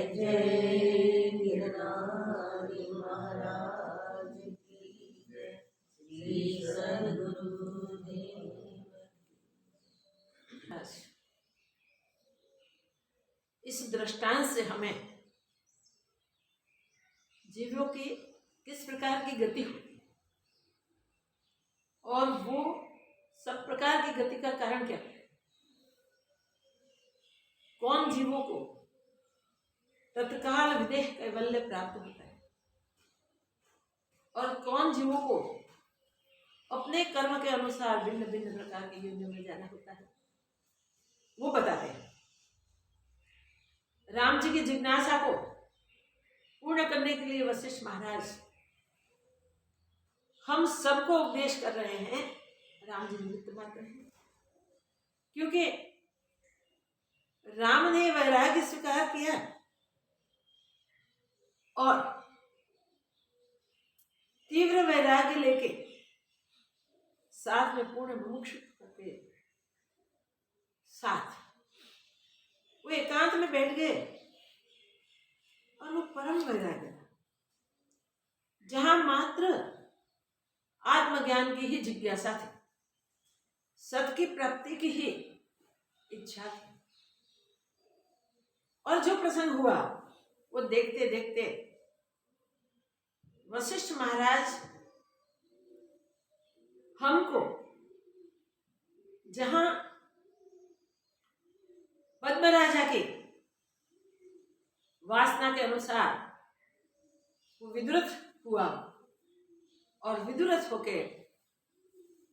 जय जय गिरनारी महाराज की जय। श्री सद्गुरुदेव। इस दृष्टांत से हमें जीवों की किस प्रकार की गति होती है और वो सब प्रकार की गति का कारण क्या है, कौन जीवों को तत्काल विदेह कैवल्य प्राप्त होता है और कौन जीवों को अपने कर्म के अनुसार भिन्न भिन्न प्रकार के युग में जाना होता है, वो बताते हैं। राम जी की जिज्ञासा को पूर्ण करने के लिए वशिष्ठ महाराज हम सबको उपदेश कर रहे हैं। राम जी निमित्त मात्र हैं, क्योंकि राम ने वैराग्य स्वीकार किया और तीव्र वैराग्य लेके साथ में पूर्ण मुमुक्षु के साथ वो एकांत में बैठ गए और वो परम वैराग्य था, जहां मात्र आत्मज्ञान की ही जिज्ञासा थी, सत की प्राप्ति की ही इच्छा थी। और जो प्रसंग हुआ वो देखते देखते वशिष्ठ महाराज हमको जहां पद्मराजा की वासना के अनुसार वो विद्रुत हुआ और विद्रुत होके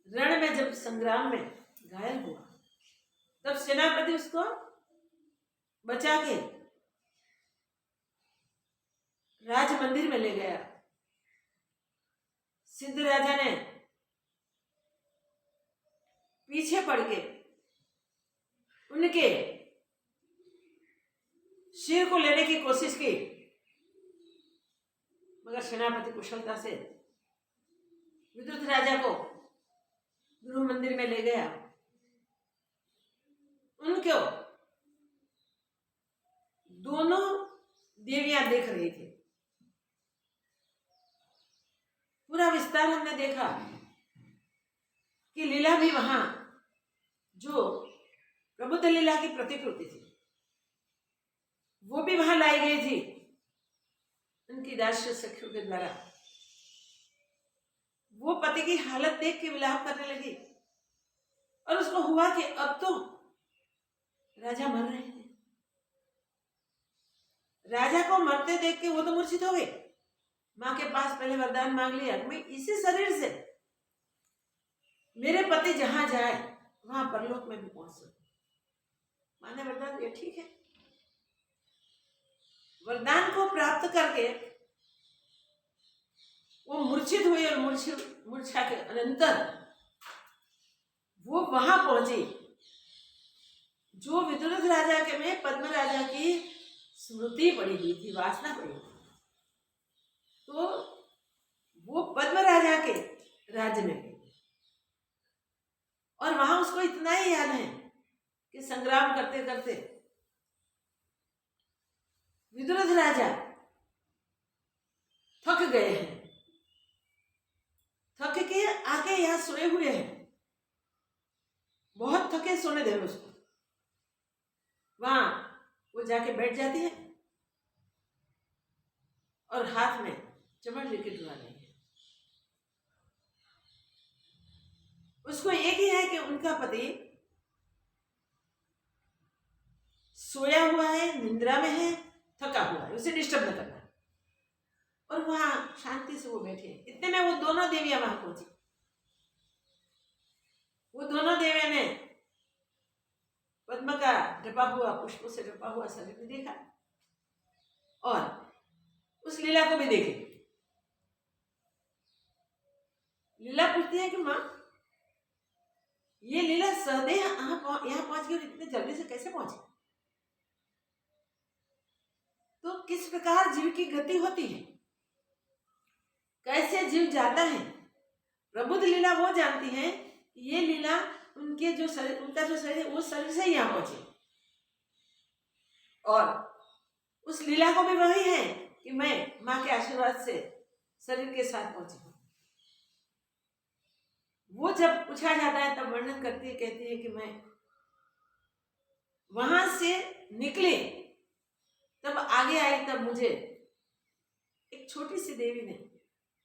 रण में जब संग्राम में घायल हुआ, तब सेनापति उसको बचा के राज मंदिर में ले गया। सिद्ध राजा ने पीछे पड़ के उनके सिर को लेने की कोशिश की, मगर सेनापति कुशलता से विद्रुत राजा को गृह मंदिर में ले गया। उनको दोनों देवियां देख रही थी। पूरा विस्तार हमने देखा कि लीला भी वहां जो प्रबुद्ध लीला की प्रतिकृति थी वो भी वहां लाई गई थी उनकी दास्य सखियों के द्वारा। वो पति की हालत देख के विलाप करने लगी और उसको हुआ कि अब तो राजा मर रहे हैं। राजा को मरते देख के वो तो मूर्छित हो गए। मां के पास पहले वरदान मांग लिया, मैं इसी शरीर से मेरे पति जहां जाए वहां परलोक में भी पहुंच सकूं। मां ने वरदान दिया, ठीक है। वरदान को प्राप्त करके वो मूर्छित हुई और मूर्छा के अनंतर वो वहां पहुंची जो विदुरथ राजा के में पद्म राजा की स्मृति पड़ी हुई थी, वासना पड़ी हुई थी। तो वो पद्म राजा के राज्य में गई और वहां उसको इतना ही याद है कि संग्राम करते करते विदुरथ राजा थक गए हैं, थक के आके यहां सोए हुए हैं, बहुत थके, सोने दे उसको। वहां वो जाके बैठ जाती है और हाथ में चमड़ लेके डुला रही है। उसको एक ही है कि उनका पति सोया हुआ है, निंद्रा में है, थका हुआ है, उसे डिस्टर्ब न करना। और वहां शांति से वो बैठे। इतने में वो दोनों देवियां वहां पहुंची। वो दोनों देवियां ने पद्म का ढपा हुआ, पुष्पों से ढपा हुआ शरीर भी देखा और उस लीला को भी देखे। लीला पूछती है कि मां, ये लीला सहदेव यहाँ पहुंच गई और इतने जल्दी से कैसे पहुंची? तो किस प्रकार जीव की गति होती है, कैसे जीव जाता है, प्रबुद्ध लीला वो जानती है कि ये लीला उनके जो शरीर, उनका जो शरीर है वो शरीर से यहाँ पहुंचे और उस लीला को भी वही है कि मैं माँ के आशीर्वाद से शरीर के साथ पहुंची हूँ। वो जब पूछा जाता है तब वर्णन करती है, कहती है कि मैं वहां से निकले तब आगे आई, तब मुझे एक छोटी सी देवी ने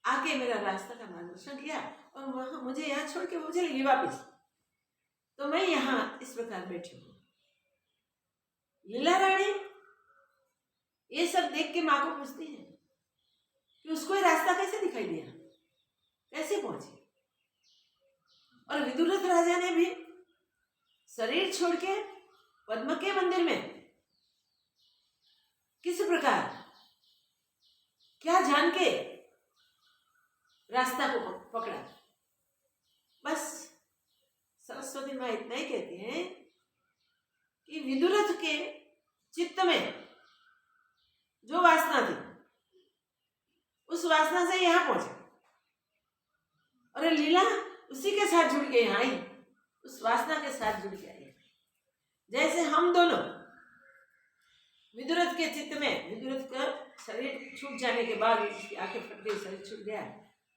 आके मेरा रास्ता का मार्गदर्शन किया और वहां मुझे यहाँ छोड़ के मुझे ले वापिस। तो मैं यहाँ इस प्रकार बैठी हूँ। लीला रानी ये सब देख के माँ को पूछती है कि उसको ये रास्ता कैसे दिखाई दिया, कैसे पहुंची। और विदुरथ राजा ने भी शरीर छोड़ के पद्म के मंदिर में किस प्रकार क्या जान के रास्ता को पकड़ा। बस सरस्वती माँ इतना ही कहती हैं कि विदुरथ के चित्त में जो वासना थी उस वासना से यहाँ पहुंचे और लीला उसी के साथ जुड़ के यहाँ आई, उस वासना के साथ जुड़ के आई। जैसे हम दोनों विदुरथ के चित्त में, विदुरथ का शरीर छूट जाने के बाद उसकी आंखें फट गई, शरीर छूट गया,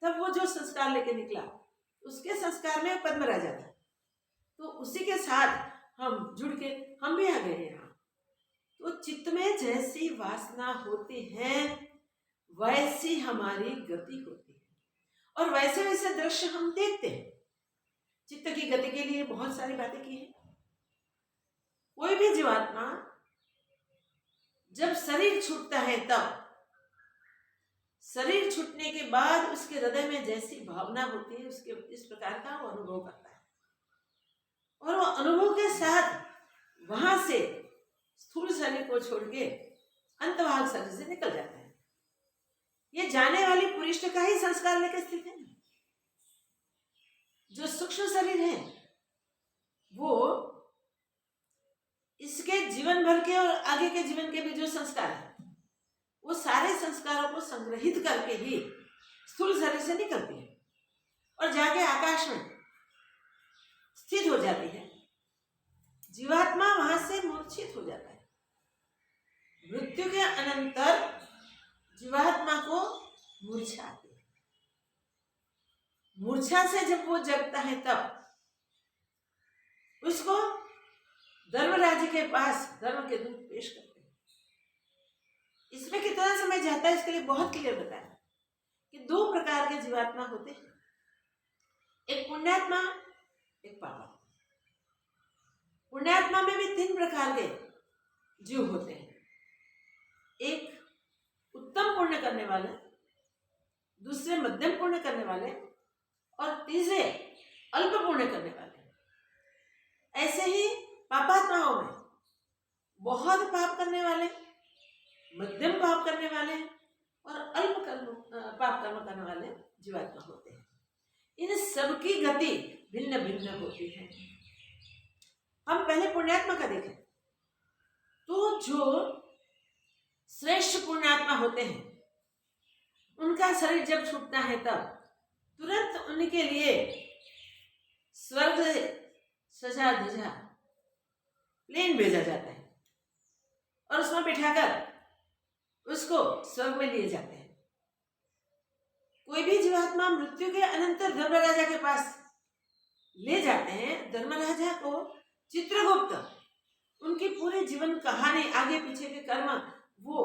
तब वो जो संस्कार लेके निकला उसके संस्कार में पद्म राजा था, तो उसी के साथ हम जुड़ के हम भी आ गए यहाँ। तो चित्त में जैसी वासना होती है वैसी हमारी गति होती है और वैसे वैसे दृश्य हम देखते हैं। चित्त की गति के लिए बहुत सारी बातें की हैं। कोई भी जीवात्मा जब शरीर छूटता है तब शरीर छूटने के बाद उसके हृदय में जैसी भावना होती है उसके इस प्रकार का वो अनुभव करता है और वो अनुभव के साथ वहां से स्थूल शरीर को छोड़ के अंतभाग शरीर से निकल जाता है। ये जाने वाली पुरिष्ठ का ही संस्कार लेकर स्थित है। जो सूक्ष्म शरीर है वो इसके जीवन भर के और आगे के जीवन के भी जो संस्कार है वो सारे संस्कारों को संग्रहित करके ही स्थूल शरीर से निकलती है और जाके आकाश में स्थित हो जाती है। जीवात्मा वहां से मूर्छित हो जाता है। मृत्यु के अनंतर जीवात्मा को मूर्छा आती है। मूर्छा से जब वो जगता है तब उसको धर्मराज के पास धर्म के दूत पेश करते हैं। इसमें कितना समय जाता है इसके लिए बहुत क्लियर बताया कि दो प्रकार के जीवात्मा होते हैं, एक पुण्यात्मा एक पापात्मा। पुण्यात्मा में भी तीन प्रकार के जीव होते हैं, एक उत्तम पुण्य करने वाले, दूसरे मध्यम पुण्य करने वाले और तीसरे अल्प पुण्य करने वाले। ऐसे ही पापात्माओं में बहुत पाप करने वाले, मध्यम पाप करने वाले और अल्प पाप कर्म करने वाले जीवात्मा होते हैं। इन सबकी गति भिन्न भिन्न होती है। हम पहले पुण्यात्मा का देखें तो जो श्रेष्ठ पुण्यात्मा होते हैं उनका शरीर जब छूटता है तब तुरंत उनके लिए स्वर्ग सजा धजा प्लेन भेजा जाता है और उसमें बिठाकर उसको स्वर्ग में लिए जाते हैं। कोई भी जीवात्मा मृत्यु के अनंतर धर्मराजा के पास ले जाते हैं। धर्मराजा को चित्रगुप्त उनकी पूरी जीवन कहानी आगे पीछे के कर्म वो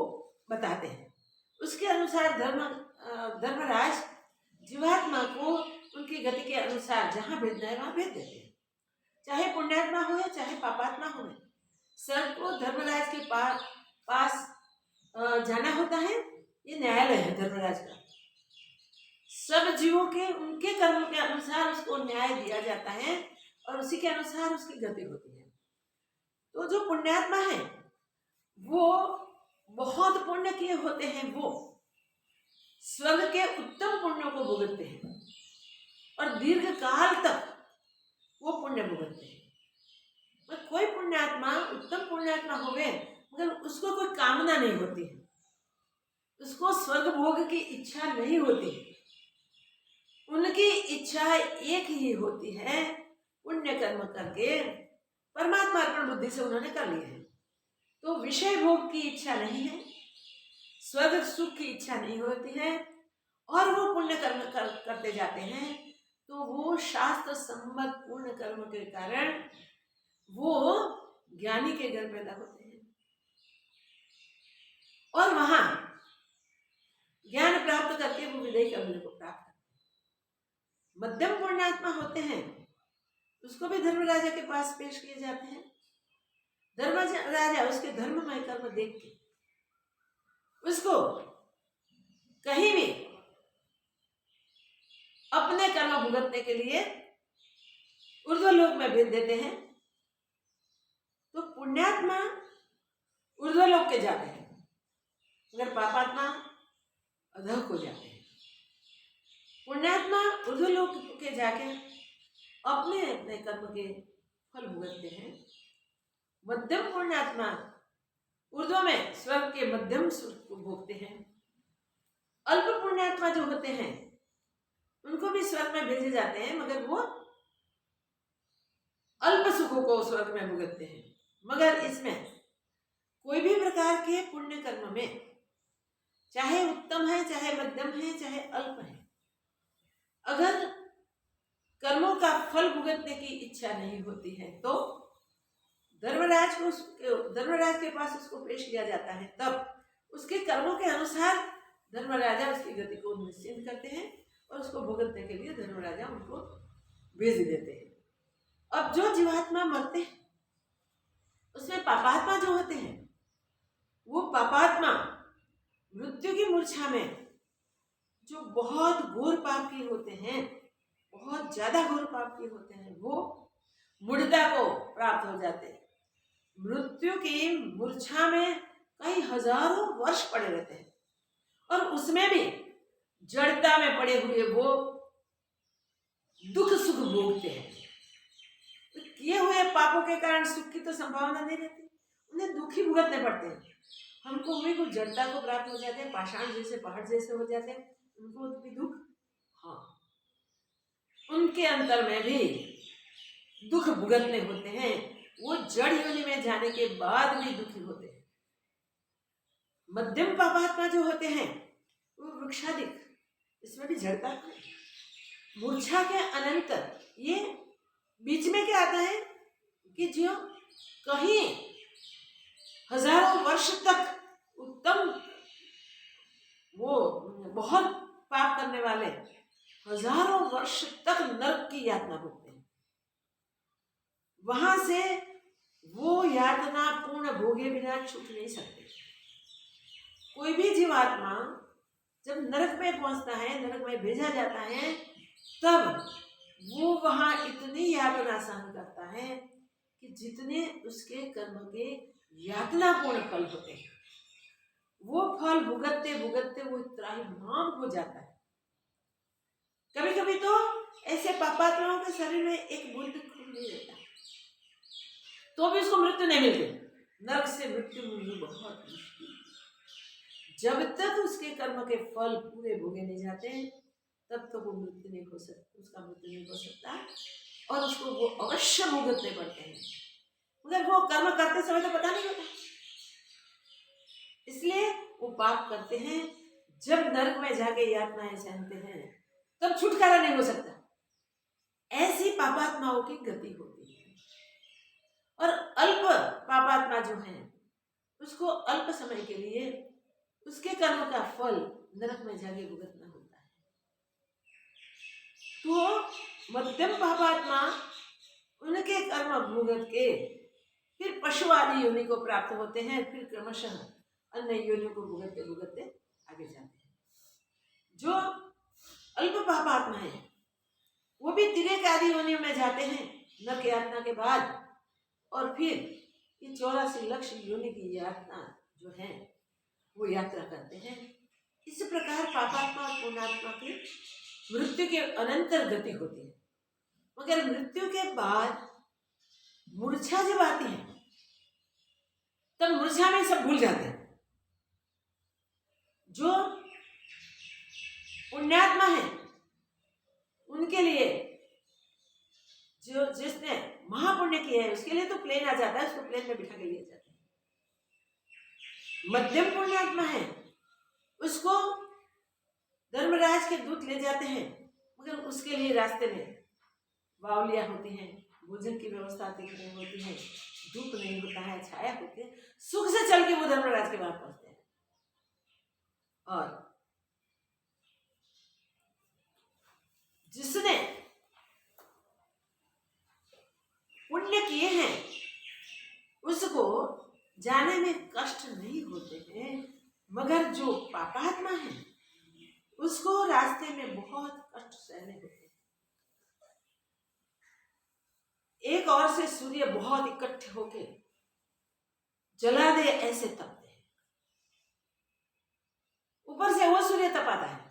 बताते हैं। उसके अनुसार धर्मराज जीवात्मा को उनकी गति के अनुसार जहाँ भेजना है वहां भेज देते हैं। चाहे पुण्यात्मा हो या चाहे पापात्मा हो, सबको धर्मराज के पास जाना होता है। ये न्यायालय है धर्मराज का। सब जीवों के उनके कर्मों के अनुसार उसको न्याय दिया जाता है और उसी के अनुसार उसकी गति होती है। तो जो पुण्यात्मा है वो बहुत पुण्य किए होते हैं, वो स्वर्ग के उत्तम पुण्यों को भुगतते हैं और दीर्घ काल तक वो पुण्य भुगतते हैं। पर कोई पुण्यात्मा उत्तम पुण्यात्मा होवे मगर उसको कोई कामना नहीं होती है, उसको स्वर्ग भोग की इच्छा नहीं होती है। उनकी इच्छा एक ही होती है, पुण्य कर्म करके परमात्मा अर्पण बुद्धि से उन्होंने कर लिया है। तो विषय भोग की इच्छा नहीं है, स्वर्ग सुख की इच्छा नहीं होती है और वो पुण्य कर्म करते जाते हैं, तो वो शास्त्र सम्मत पूर्ण कर्म के कारण वो ज्ञानी के घर पैदा होते हैं और वहां ज्ञान प्राप्त करके वो विदेही कर्म को प्राप्त करते हैं। मध्यम पुण्यात्मा होते हैं, उसको भी धर्मराजा के पास पेश किए जाते हैं। धर्मराजा उसके धर्ममय कर्म देख के उसको कहीं भी अपने कर्म भुगतने के लिए ऊर्ध्वलोक में भेज देते हैं। तो पुण्यात्मा ऊर्ध्वलोक के जाते हैं, मगर पापात्मा अधः को जाते हैं। पुण्यात्मा ऊर्ध्वलोक के जाके अपने अपने कर्म के फल भुगतते हैं। मध्यम पुण्यात्मा ऊर्ध्व में स्वर्ग के मध्यम सुख को भोगते हैं। अल्प पुण्यात्मा जो होते हैं उनको भी स्वर्ग में भेजे जाते हैं, मगर वो अल्प सुखों को स्वर्ग में भुगतते हैं। मगर इसमें कोई भी प्रकार के पुण्य कर्म में, चाहे उत्तम है, चाहे मध्यम है, चाहे अल्प है, अगर कर्मों का फल भुगतने की इच्छा नहीं होती है तो धर्मराज के पास उसको पेश किया जाता है। तब उसके कर्मों के अनुसार धर्मराजा उसकी गति को निश्चिंत करते हैं और उसको भुगतने के लिए धर्मराजा उनको भेज देते हैं। अब जो जीवात्मा मरते हैं उसमें पापात्मा जो होते हैं, वो पापात्मा मृत्यु की मूर्छा में जो बहुत घोर पाप की होते हैं, बहुत ज्यादा घोर पाप की होते हैं, वो मूढ़ता को प्राप्त हो जाते हैं। मृत्यु की मूर्छा में कई हजारों वर्ष पड़े रहते हैं और उसमें भी जड़ता में पड़े हुए वो दुख सुख भोगते हैं। तो किए हुए पापों के कारण सुख की तो संभावना नहीं रहती, उन्हें दुख ही भुगतने पड़ते हैं। हमको हुए को जड़ता को प्राप्त हो जाते हैं, पाषाण जैसे पहाड़ जैसे हो जाते हैं, उनको भी दुख, हाँ, उनके अंतर में भी दुख भुगतने होते हैं। वो जड़ योनि में जाने के बाद भी दुखी होते हैं। मध्यम पापात्मा जो होते हैं वो वृक्षादिक, इसमें भी जड़ता मूर्छा के अनंतर, ये बीच में क्या आता है कि जो कहीं हजारों वर्ष तक उत्तम, वो बहुत पाप करने वाले हजारों वर्ष तक नरक की यातना भोगते हैं। वहां से वो यातना पूर्ण भोगे बिना छूट नहीं सकते। कोई भी जीवात्मा जब नरक में पहुंचता है, नरक में भेजा जाता है, तब वो वहां इतनी यातना सहन करता है कि जितने उसके कर्म के यातनापूर्ण फल होते हैं, वो फल भुगतते भुगतते वो त्राहिमाम हो जाता है। कभी कभी तो ऐसे पापात्माओं के शरीर में एक बूंद खून नहीं रहता, तो भी उसको मृत्यु नहीं मिलती। नरक से मृत्यु मिलनी बहुत मुश्किल। जब तक उसके कर्म के फल पूरे भोगे नहीं जाते तब तक वो मृत्यु नहीं हो सकता, उसका मृत्यु नहीं हो सकता और उसको वो अवश्य भुगतने पड़ते हैं। मगर वो कर्म करते समय तो पता नहीं होता, इसलिए वो पाप करते हैं। जब नरक में जाके यातनाएं सहते हैं तब छुटकारा नहीं हो सकता। ऐसी पापात्माओं की गति होती है। और अल्प पापात्मा जो है उसको अल्प समय के लिए उसके कर्म का फल नरक में जाके भुगतना होता है। तो मध्यम पापात्मा उनके कर्म भुगत के फिर पशु आदि योनि को प्राप्त होते हैं, फिर क्रमशः अन्य योनियों को भुगतते भुगतते आगे जाते हैं। जो अल्प पापात्मा है वो भी तिर्यक आदि योनियों में जाते हैं नरक यातना के बाद, और फिर ये 84 लक्ष योनि की यातना जो है वो यात्रा करते हैं। इस प्रकार पापात्मा और पुण्यात्मा की मृत्यु के अनंतर गति होती है। मगर मृत्यु के बाद मूर्छा जब आती है तब मूर्छा में सब भूल जाते हैं। जो पुण्यात्मा है उनके लिए, जो जिसने महापुण्य किया है उसके लिए तो प्लेन आ जाता है, उसको प्लेन में बिठा के लिए जाते हैं। मध्यम पुण्यात्मा है उसको धर्मराज के दूत ले जाते हैं, मगर उसके लिए रास्ते में बावलियां होती हैं, भोजन की व्यवस्था नहीं होती है, धूप नहीं होता है, छाया होती है। सुख से चल के वो धर्मराज के वहां पहुंचते हैं। और जिसने पुण्य किए हैं उसको जाने में कष्ट नहीं होते हैं, मगर जो पापात्मा है उसको रास्ते में बहुत कष्ट सहने होते हैं। एक और से सूर्य बहुत इकट्ठे होके जला दे ऐसे तपते हैं, ऊपर से वो सूर्य तपाता है।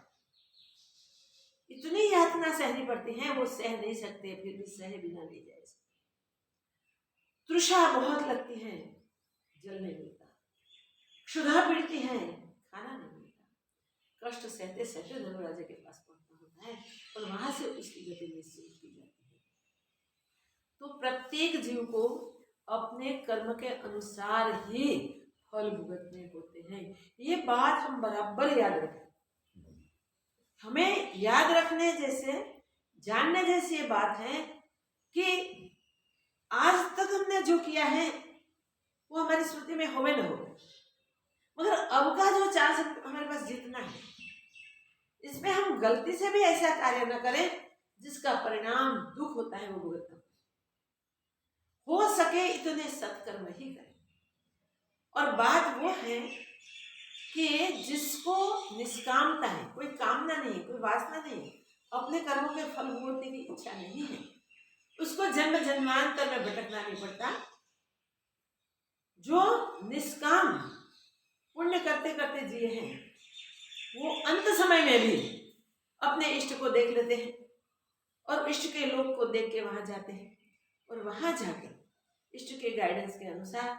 इतनी यातना सहनी पड़ती है, वो सह नहीं सकते, फिर भी सहे बिना नहीं जाए। तृषा बहुत लगती है, जल नहीं मिलता, क्षुधा पीड़ती है, खाना नहीं मिलता, कष्ट सहते सहते धर्मराजा के पास पहुंचना होता है और वहां से उसकी गति निश्चित की जाती है। तो प्रत्येक जीव को अपने कर्म के अनुसार ही फल भुगतने होते हैं। ये बात हम बराबर याद रखें। हमें याद रखने जैसे, जानने जैसी ये बात है कि आज तक हमने जो किया है वो हमारी स्मृति में होवे न हो, मगर अब का जो चांस हमारे पास जितना है, इसमें हम गलती से भी ऐसा कार्य न करें जिसका परिणाम दुख होता है, वो भुगतना हो सके इतने सत्कर्म ही करें। और बात वो है कि जिसको निष्कामता है, कोई कामना नहीं, कोई वासना नहीं, अपने कर्मों के फल भोगने की इच्छा नहीं है, उसको जन्म जन्मांतर में भटकना नहीं पड़ता। जो निष्काम पुण्य करते करते जिए हैं वो अंत समय में भी अपने इष्ट को देख लेते हैं और इष्ट के लोक को देख के वहां जाते हैं और वहां जाकर इष्ट के गाइडेंस के अनुसार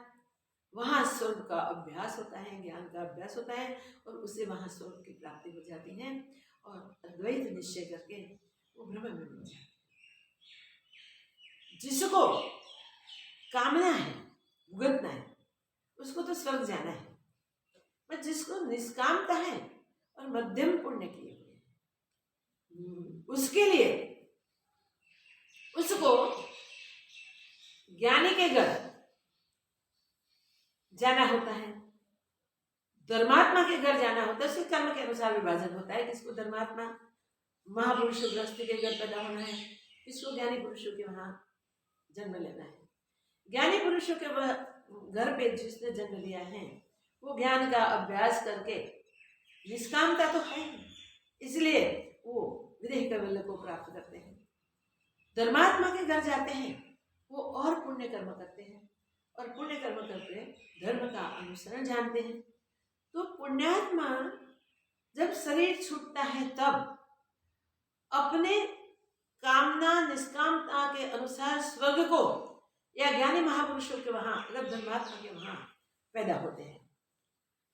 वहां स्वर्ग का अभ्यास होता है, ज्ञान का अभ्यास होता है और उससे वहां स्वर्ग की प्राप्ति हो जाती है और अद्वैत निश्चय करके वो ब्रह्म में मिल जाते हैं। जिसको कामना है, भुगतना है, उसको तो स्वर्ग जाना है, पर जिसको निष्कामता है और मध्यम पुण्य किए हुए उसके लिए उसको ज्ञानी के घर जाना होता है, धर्मात्मा के घर जाना होता है। उसके कर्म के अनुसार विभाजन होता है। किसको धर्मात्मा महापुरुष गृहस्थी के घर पैदा होना है, किसको ज्ञानी पुरुषों के वहां जन्म लेना है। ज्ञानी पुरुषों के घर पे जिसने जन्म लिया है वो ज्ञान का अभ्यास करके निष्कामता तो है, इसलिए वो विदेह कैवल्य को प्राप्त करते हैं। धर्मात्मा के घर जाते हैं, वो और पुण्य कर्म करते हैं और पुण्य कर्म करके धर्म का अनुसरण जानते हैं। तो पुण्यात्मा जब शरीर छूटता है तब अपने कामना निष्कामता के अनुसार स्वर्ग को या ज्ञानी महापुरुषों के वहां, अगर धर्मात्मा के वहां पैदा होते हैं।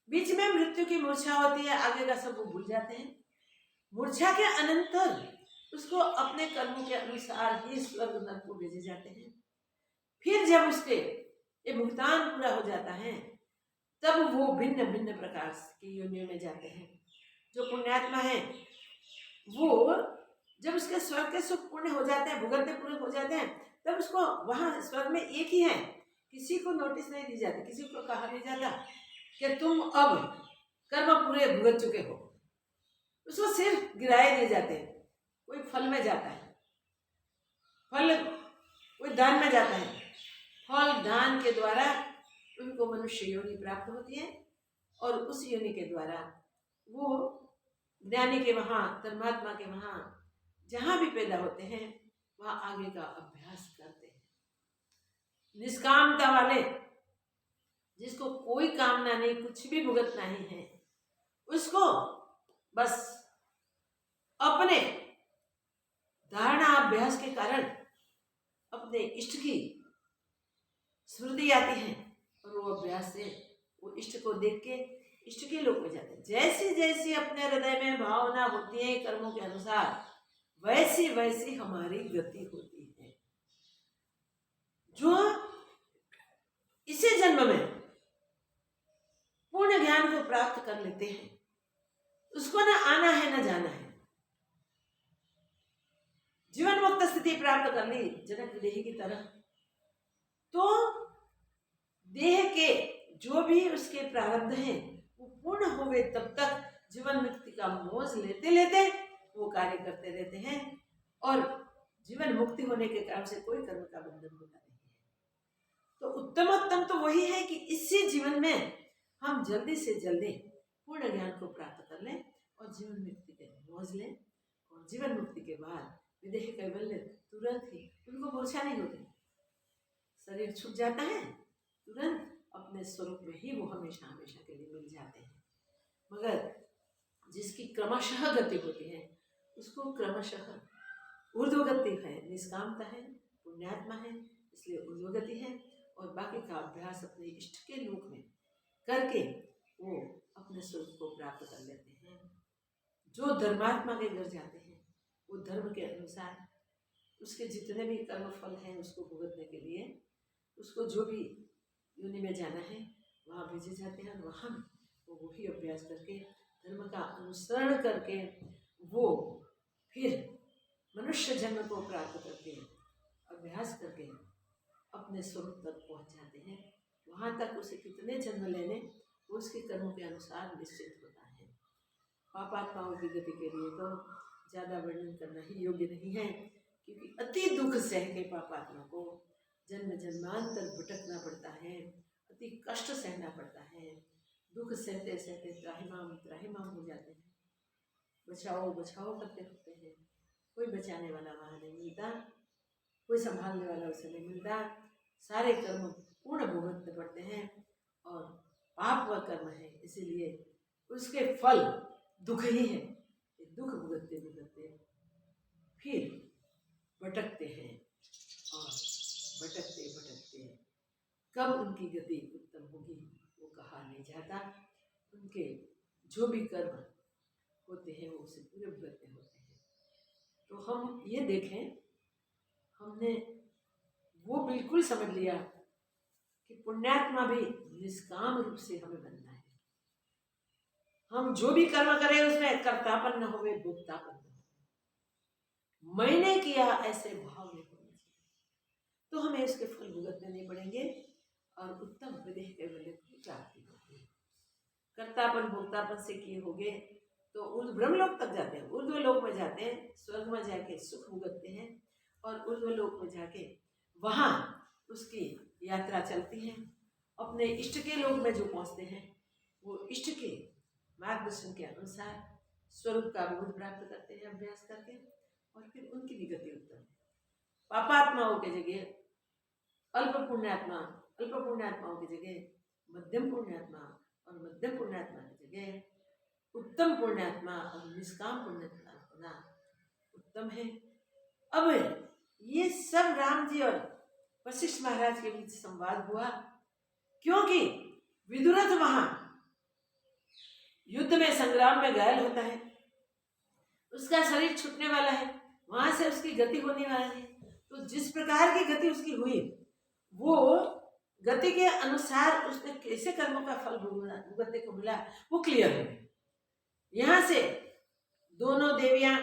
बीच में मृत्यु की मूर्छा होती है, आगे का सब वो भूल जाते हैं। मूर्छा के अनंतर उसको अपने कर्मों के अनुसार ही स्वर्ग नरक को भेजे जाते हैं। फिर जब उसके ये भुगतान पूरा हो जाता है तब वो भिन्न भिन्न प्रकार की योनियों में जाते हैं। जो पुण्यात्मा है वो जब उसके स्वर्ग के सुख पूर्ण हो जाते हैं, भुगतने पूरे हो जाते हैं, तब उसको वहां स्वर्ग में एक ही है, किसी को नोटिस नहीं दी जाती, किसी को कहा नहीं जाता कि तुम अब कर्म पूरे भुगत चुके हो। उसको सिर्फ गिराए दिए जाते हैं। कोई फल में जाता है, फल कोई दान में जाता है, फल दान के द्वारा उनको मनुष्य योनि प्राप्त होती है और उस योनि के द्वारा वो ज्ञानी के वहां, धर्मात्मा के वहां जहां भी पैदा होते हैं वहां आगे का अभ्यास करते हैं। निष्कामता वाले, जिसको कोई कामना नहीं, कुछ भी भुगतना ही है, उसको बस अपने धारणा अभ्यास के कारण अपने इष्ट की स्मृति आती है और वो अभ्यास से वो इष्ट को देख के इष्ट के लोक में जाते हैं। जैसी जैसी अपने हृदय में भावना होती है कर्मों के अनुसार, वैसी वैसी हमारी गति होती है। जो इसी जन्म में पूर्ण ज्ञान को प्राप्त कर लेते हैं उसको ना आना है ना जाना है। जीवन मुक्त स्थिति प्राप्त कर ली जनक विदेही की तरह, तो देह के जो भी उसके प्रारब्ध हैं वो पूर्ण होवे तब तक जीवन मुक्ति का मौज लेते लेते वो कार्य करते रहते हैं, और जीवन मुक्ति होने के कारण से कोई कर्म का बंधन होता नहीं है। तो उत्तम तो वही है कि इसी जीवन में हम जल्दी से जल्दी पूर्ण ज्ञान को प्राप्त कर लें और जीवन मुक्ति के मौज लें, और जीवन मुक्ति के बाद विदेह कैवल्य तुरंत ही उनको मूर्छा नहीं होती, शरीर छूट जाता है, तुरंत अपने स्वरूप में ही वो हमेशा हमेशा के लिए मिल जाते हैं। मगर जिसकी क्रमशः गति होती है उसको क्रमशः ऊर्ध्वगति है, निष्कामता है, पुण्यात्मा है, इसलिए ऊर्ध्वगति है, और बाकी का अभ्यास अपने इष्ट के लोक में करके वो अपने स्वरूप को प्राप्त कर लेते हैं। जो धर्मात्मा के घर जाते हैं वो धर्म के अनुसार उसके जितने भी कर्म फल हैं उसको भुगतने के लिए उसको जो भी योनि में जाना है वहाँ भेजे जाते हैं, और वहाँ वो वही अभ्यास करके धर्म का अनुसरण करके वो फिर मनुष्य जन्म को प्राप्त करके अभ्यास करके अपने स्वरूप तक पहुँच जाते हैं। वहाँ तक उसे कितने जन्म लेने वो उसके कर्मों के अनुसार निश्चित होता है। पापात्माओं की गति के लिए तो ज़्यादा वर्णन करना ही योग्य नहीं है, क्योंकि अति दुख सह के पापात्मा को जन्म जन्मांतर भटकना पड़ता है, अति कष्ट सहना पड़ता है। दुख सहते सहते त्राहिमाम हो जाते हैं, बचाओ बचाओ करते होते हैं, कोई बचाने वाला वहाँ नहीं मिलता, कोई संभालने वाला उसे नहीं मिलता, सारे कर्म पूर्ण भुगतने पड़ते हैं, और पाप व कर्म है इसीलिए उसके फल दुख ही है। दुख भुगतते भुगतते फिर भटकते हैं, और भटकते भटकते कब उनकी गति उत्तम होगी वो कहा नहीं जाता। उनके जो भी कर्म होते हैं वो उसे पूरे भुगतने होते हैं। तो हम ये देखें, हमने वो बिल्कुल समझ लिया कि पुण्यात्मा भी निष्काम रूप से हमें बनना है। हम जो भी कर्म करें उसमें कर्तापन न होवे, भोक्तापन न हो, मैंने किया ऐसे भाव में होना चाहिए, तो हमें उसके फल भुगतने नहीं पड़ेंगे और उत्तम विदेह कैवल्य की प्राप्ति होगी। कर्तापन भोक्तापन से किए होगे तो उस ब्रह्मलोक तक जाते हैं, ऊर्ध्वलोक में जाते हैं, स्वर्ग में जाके सुख भुगतते हैं, और ऊर्ध्वलोक में जाके वहाँ उसकी यात्रा चलती है। अपने इष्ट के लोक में जो पहुँचते हैं वो इष्ट के मार्गदर्शन के अनुसार स्वरूप का बोध प्राप्त करते हैं अभ्यास करके, और फिर उनकी भी गति उत्तम है। पापात्माओं की जगह अल्प पुण्यात्माओं की जगह मध्यम पुण्यात्मा, और मध्यम पुण्यात्मा की जगह उत्तम पुण्यात्मा और निष्काम पुण्यात्मा उत्तम है। अब ये सब राम जी और वशिष्ठ महाराज के बीच संवाद हुआ, क्योंकि विदुरथ वहां युद्ध में संग्राम में घायल होता है, उसका शरीर छूटने वाला है, वहां से उसकी गति होने वाली है। तो जिस प्रकार की गति उसकी हुई वो गति के अनुसार उसने कैसे कर्मों का फल भुगतने को मिला वो क्लियर हो गया। यहाँ से दोनों देवियां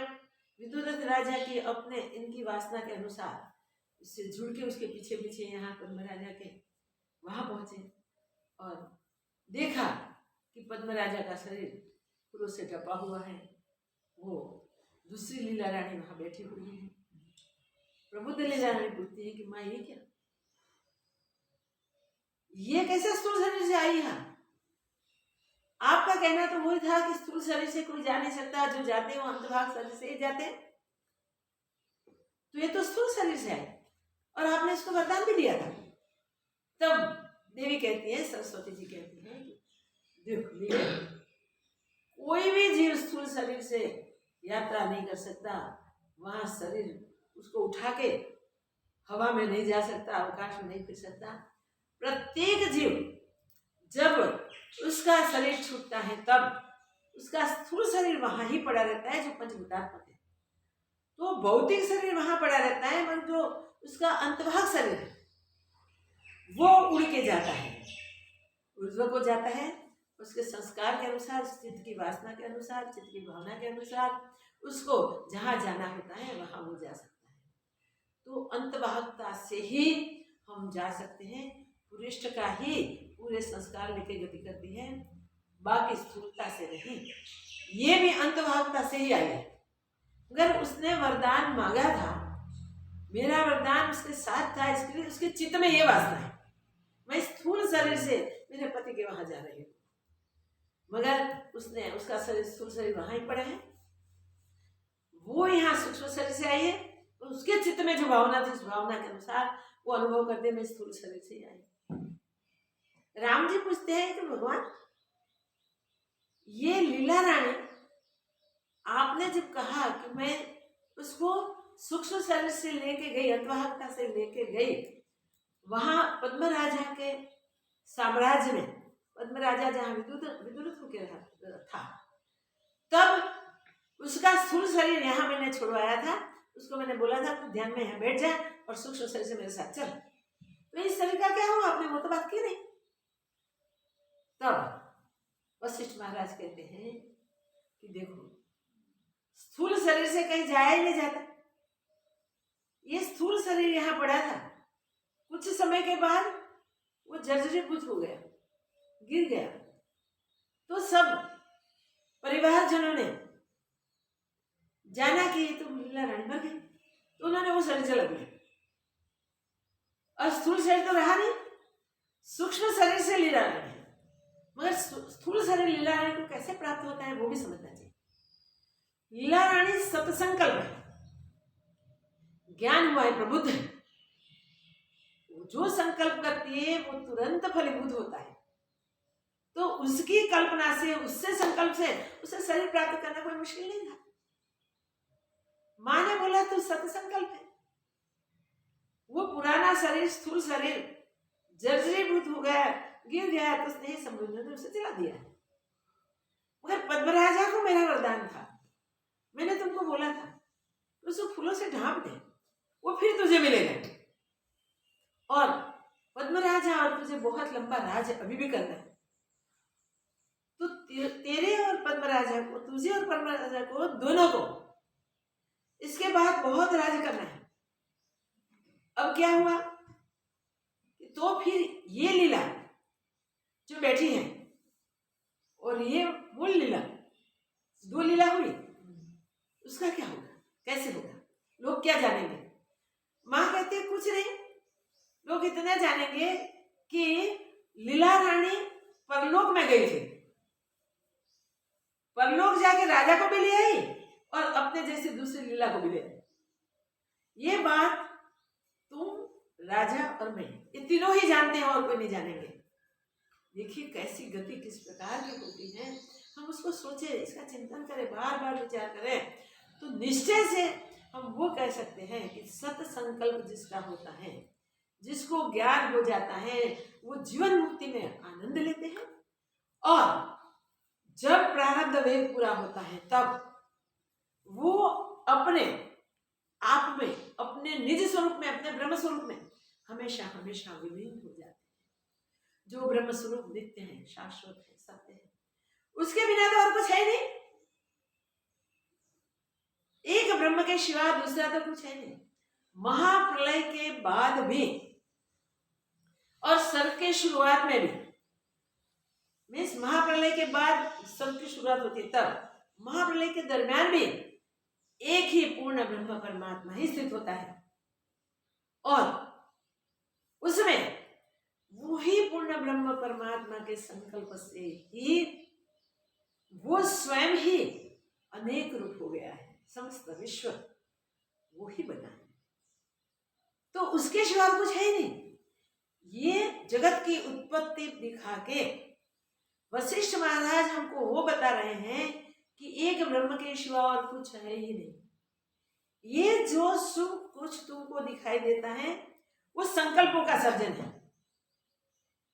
विदुरथ राजा की अपने इनकी वासना के अनुसार उससे जुड़ के उसके पीछे पीछे यहाँ पद्म राजा के वहां पहुंचे, और देखा कि पद्म राजा का शरीर फूलों से ढपा हुआ है, वो दूसरी लीला रानी वहां बैठी हुई है। प्रबुद्ध लीला रानी पूछती है कि माँ ये क्या, ये कैसे स्थूल शरीर से आई है? आपका कहना तो वही था कि स्थूल शरीर से कोई जा नहीं सकता, जो जाते हैं वो अंतभाग शरीर से ही जाते हैं, तो ये तो स्थूल शरीर से है, और आपने इसको वरदान भी दिया था। तब देवी कहती है, सरस्वती जी कहती है कि देखिए कोई भी जीव स्थूल शरीर से यात्रा नहीं कर सकता, वहां शरीर उसको उठा के हवा में नहीं जा सकता, अवकाश में नहीं फिर सकता। प्रत्येक जीव जब उसका शरीर छूटता है तब उसका स्थूल शरीर वहां ही पड़ा रहता है जो पंचभूतात्मक है, तो भौतिक शरीर वहां पड़ा रहता है, मगर जो उसका अंतभाग शरीर है वो उड़ के जाता है, ऊर्ध्व को जाता है, उसके संस्कार के अनुसार, चित्त की वासना के अनुसार, चित्त की भावना के अनुसार उसको जहाँ जाना होता है वहाँ वो जा सकता है। तो अंतवाहकता से ही हम जा सकते हैं। पुरुष का ही पूरे संस्कार लेके गति करती है, बाकी स्थूलता से नहीं। ये भी अंतवाहकता से ही आई है। अगर उसने वरदान मांगा था, मेरा वरदान उसके साथ था, इसके लिए उसके चित्त में ये वासना है, मैं स्थूल शरीर से मेरे पति के वहां जा रही हूँ, मगर उसने, उसका शरीर, स्थूल शरीर वहां ही पड़ा है, वो यहाँ सूक्ष्म शरीर से आई है, तो उसके चित्त में जो भावना थी उस भावना के अनुसार वो अनुभव करते मैं स्थूल शरीर से ही आई। राम जी पूछते हैं कि भगवान ये लीला रानी आपने जब कहा कि मैं उसको सूक्ष्म शरीर से लेके गई, अंतवाहकता से लेके गई वहां पद्म राजा के साम्राज्य में, पद्म राजा जहाँ विदुरथ होकर था, तब उसका स्थूल शरीर यहाँ मैंने छुड़वाया था, उसको मैंने बोला था तू ध्यान में यहाँ बैठ जा और सूक्ष्म शरीर से मेरे साथ चल, तो इस शरीर का क्या हुआ, आपने वो तो बात की नहीं। तब वशिष्ठ महाराज कहते हैं कि देखो स्थूल शरीर से कहीं जाया ही नहीं जाता, ये स्थूल शरीर यहाँ पड़ा था, कुछ समय के बाद वो जर्जरीभूत हो गया, गिर गया, तो सब परिवारजनों ने जाना कि ये तो लीला रानी मर गई, तो उन्होंने वो शरीर जला दिया, और स्थूल शरीर तो रहा नहीं, सूक्ष्म शरीर से लीला रानी है, मगर स्थूल शरीर लीला रानी को कैसे प्राप्त होता है वो भी समझना चाहिए। लीला रानी सतसंकल्प है, ज्ञान हुआ है, प्रबुद्ध है, जो संकल्प करती है वो तुरंत फलीभूत होता है, तो उसकी कल्पना से, उससे संकल्प से उसे शरीर प्राप्त करना कोई मुश्किल नहीं था। माँ ने बोला तो सतसंकल्प है, वो पुराना शरीर, स्थूल शरीर जर्जरीभूत हो गया, गिर गया, तो स्नेह संबंध ने उसे जला दिया। मगर पद्मराजा को मेरा वरदान था, मैंने तुमको बोला था उसको फूलों से ढांप दे, वो फिर तुझे मिलेगा, और पद्मराजा और तुझे बहुत लंबा राज अभी भी करना है, तो तेरे और पद्मराजा को, तुझे और पद्मराजा को, दोनों को इसके बाद बहुत राज करना है। अब क्या हुआ, तो फिर ये लीला जो बैठी है और ये मूल लीला, दो लीला हुई, उसका क्या होगा, कैसे होगा, लोग क्या जानेंगे। माँ कहती है कुछ नहीं, लोग इतना जानेंगे कि लीला रानी परलोक में गई थी, परलोक जाके राजा को भी ले आई और अपने जैसे दूसरी लीला को भी ले आई। ये बात तुम, राजा और मैं, ये तीनों ही जानते हैं और कोई नहीं जानेंगे। देखिए कैसी गति किस प्रकार की होती है, हम उसको सोचे, इसका चिंतन करें, बार बार विचार करें, तो निश्चय से हम वो कह सकते हैं कि सत संकल्प जिसका होता है, जिसको ज्ञान हो जाता है, वो जीवन मुक्ति में आनंद लेते हैं, और जब प्रारब्ध वेग पूरा होता है तब वो अपने आप में, अपने निज स्वरूप में, अपने ब्रह्म स्वरूप में हमेशा हमेशा विलीन हो जाते हैं। जो ब्रह्म स्वरूप नित्य है, शाश्वत है, सत्य है, उसके बिना तो और कुछ है नहीं, एक ब्रह्म के सिवा दूसरा तो कुछ है नहीं। महाप्रलय के बाद भी और सर्ग के शुरुआत में भी, मीन्स महाप्रलय के बाद सर्ग की शुरुआत होती है, तब महाप्रलय के दरमियान भी एक ही पूर्ण ब्रह्म परमात्मा ही स्थित होता है, और उसमें वही पूर्ण ब्रह्म परमात्मा के संकल्प से ही वो स्वयं ही अनेक रूप हो गया है, समस्त विश्व वो ही बना है, तो उसके सिवा कुछ है नहीं। ये जगत की उत्पत्ति दिखा के वशिष्ठ महाराज हमको वो बता रहे हैं कि एक ब्रह्म के सिवा और कुछ है ही नहीं। ये जो सुख कुछ तुमको दिखाई देता है वो संकल्पों का सर्जन है,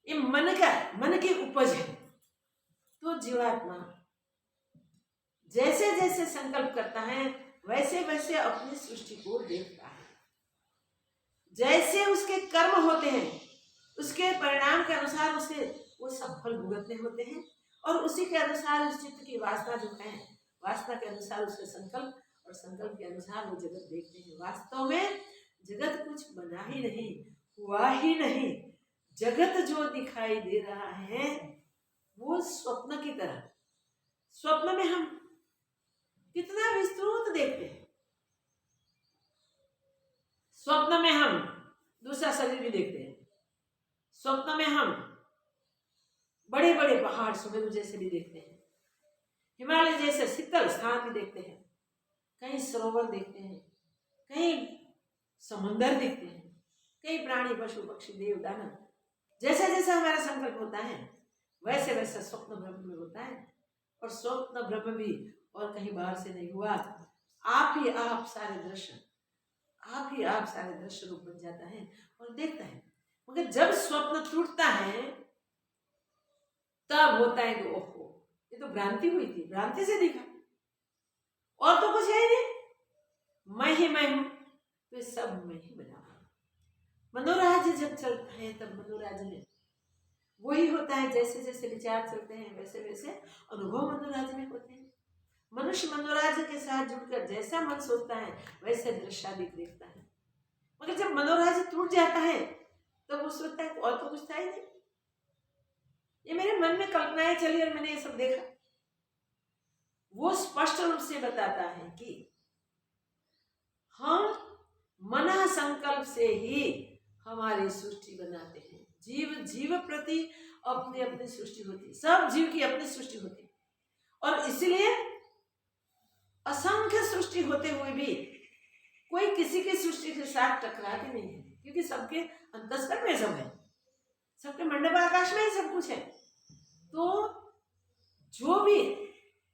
ये मन की उपज है। तो जीवात्मा जैसे जैसे संकल्प करता है वैसे वैसे अपनी सृष्टि को देखता है, जैसे उसके कर्म होते हैं उसके परिणाम के अनुसार उसे वो सब फल भुगतने होते हैं, और उसी के अनुसार उस चित्त की वासना जो है, वासना के अनुसार उसके संकल्प, और संकल्प के अनुसार वो जगत देखते हैं। वास्तव में जगत कुछ बना ही नहीं, हुआ ही नहीं। जगत जो दिखाई दे रहा है वो स्वप्न की तरह, स्वप्न में हम कितना विस्तृत देखते हैं। स्वप्न में हम दूसरा शरीर भी देखते हैं, स्वप्न में हम बड़े बड़े पहाड़ सुमेरु जैसे भी देखते हैं, हिमालय जैसे शीतल स्थान भी देखते हैं, कहीं सरोवर देखते हैं, कहीं समुंदर देखते हैं, कई प्राणी पशु पक्षी देव दानव, जैसा जैसा हमारा संकल्प होता है वैसे वैसा स्वप्न ब्रह्म में होता है। और स्वप्न ब्रह्म भी और कहीं बाहर से नहीं हुआ, आप ही आप सारे दृश्य, आप ही आप सारे दृश्य रूप बन जाता है और देखता है। मगर जब स्वप्न टूटता है तब होता है कि ओहो ये तो भ्रांति हुई थी, भ्रांति से दिखा, और तो कुछ है ही नहीं, मैं ही मैं हूं, तो सब मैं ही बना। मनोराज्य जब चलता है तब मनोराज्य में वही होता है, जैसे जैसे विचार चलते हैं वैसे वैसे अनुभव मनोराज्य में होते हैं। मनुष्य मनोराज्य के साथ जुड़कर जैसा मन सोचता है वैसे दृश्यादिक देखता है। मगर जब मनोराज्य टूट जाता है तो वो सोचता है और तो कुछ था ही नहीं, ये मेरे मन में कल्पनाएं चली और मैंने ये सब देखा। वो स्पष्ट रूप से बताता है कि हम मना संकल्प से ही हमारी सृष्टि बनाते हैं। जीव जीव प्रति अपनी अपनी सृष्टि होती है, सब जीव की अपनी सृष्टि होती है, और इसलिए असंख्य सृष्टि होते हुए भी कोई किसी की सृष्टि के साथ टकराते नहीं है, क्योंकि सबके अंतस्करण में सब है, सबके मंडप आकाश में ही सब कुछ है। तो जो भी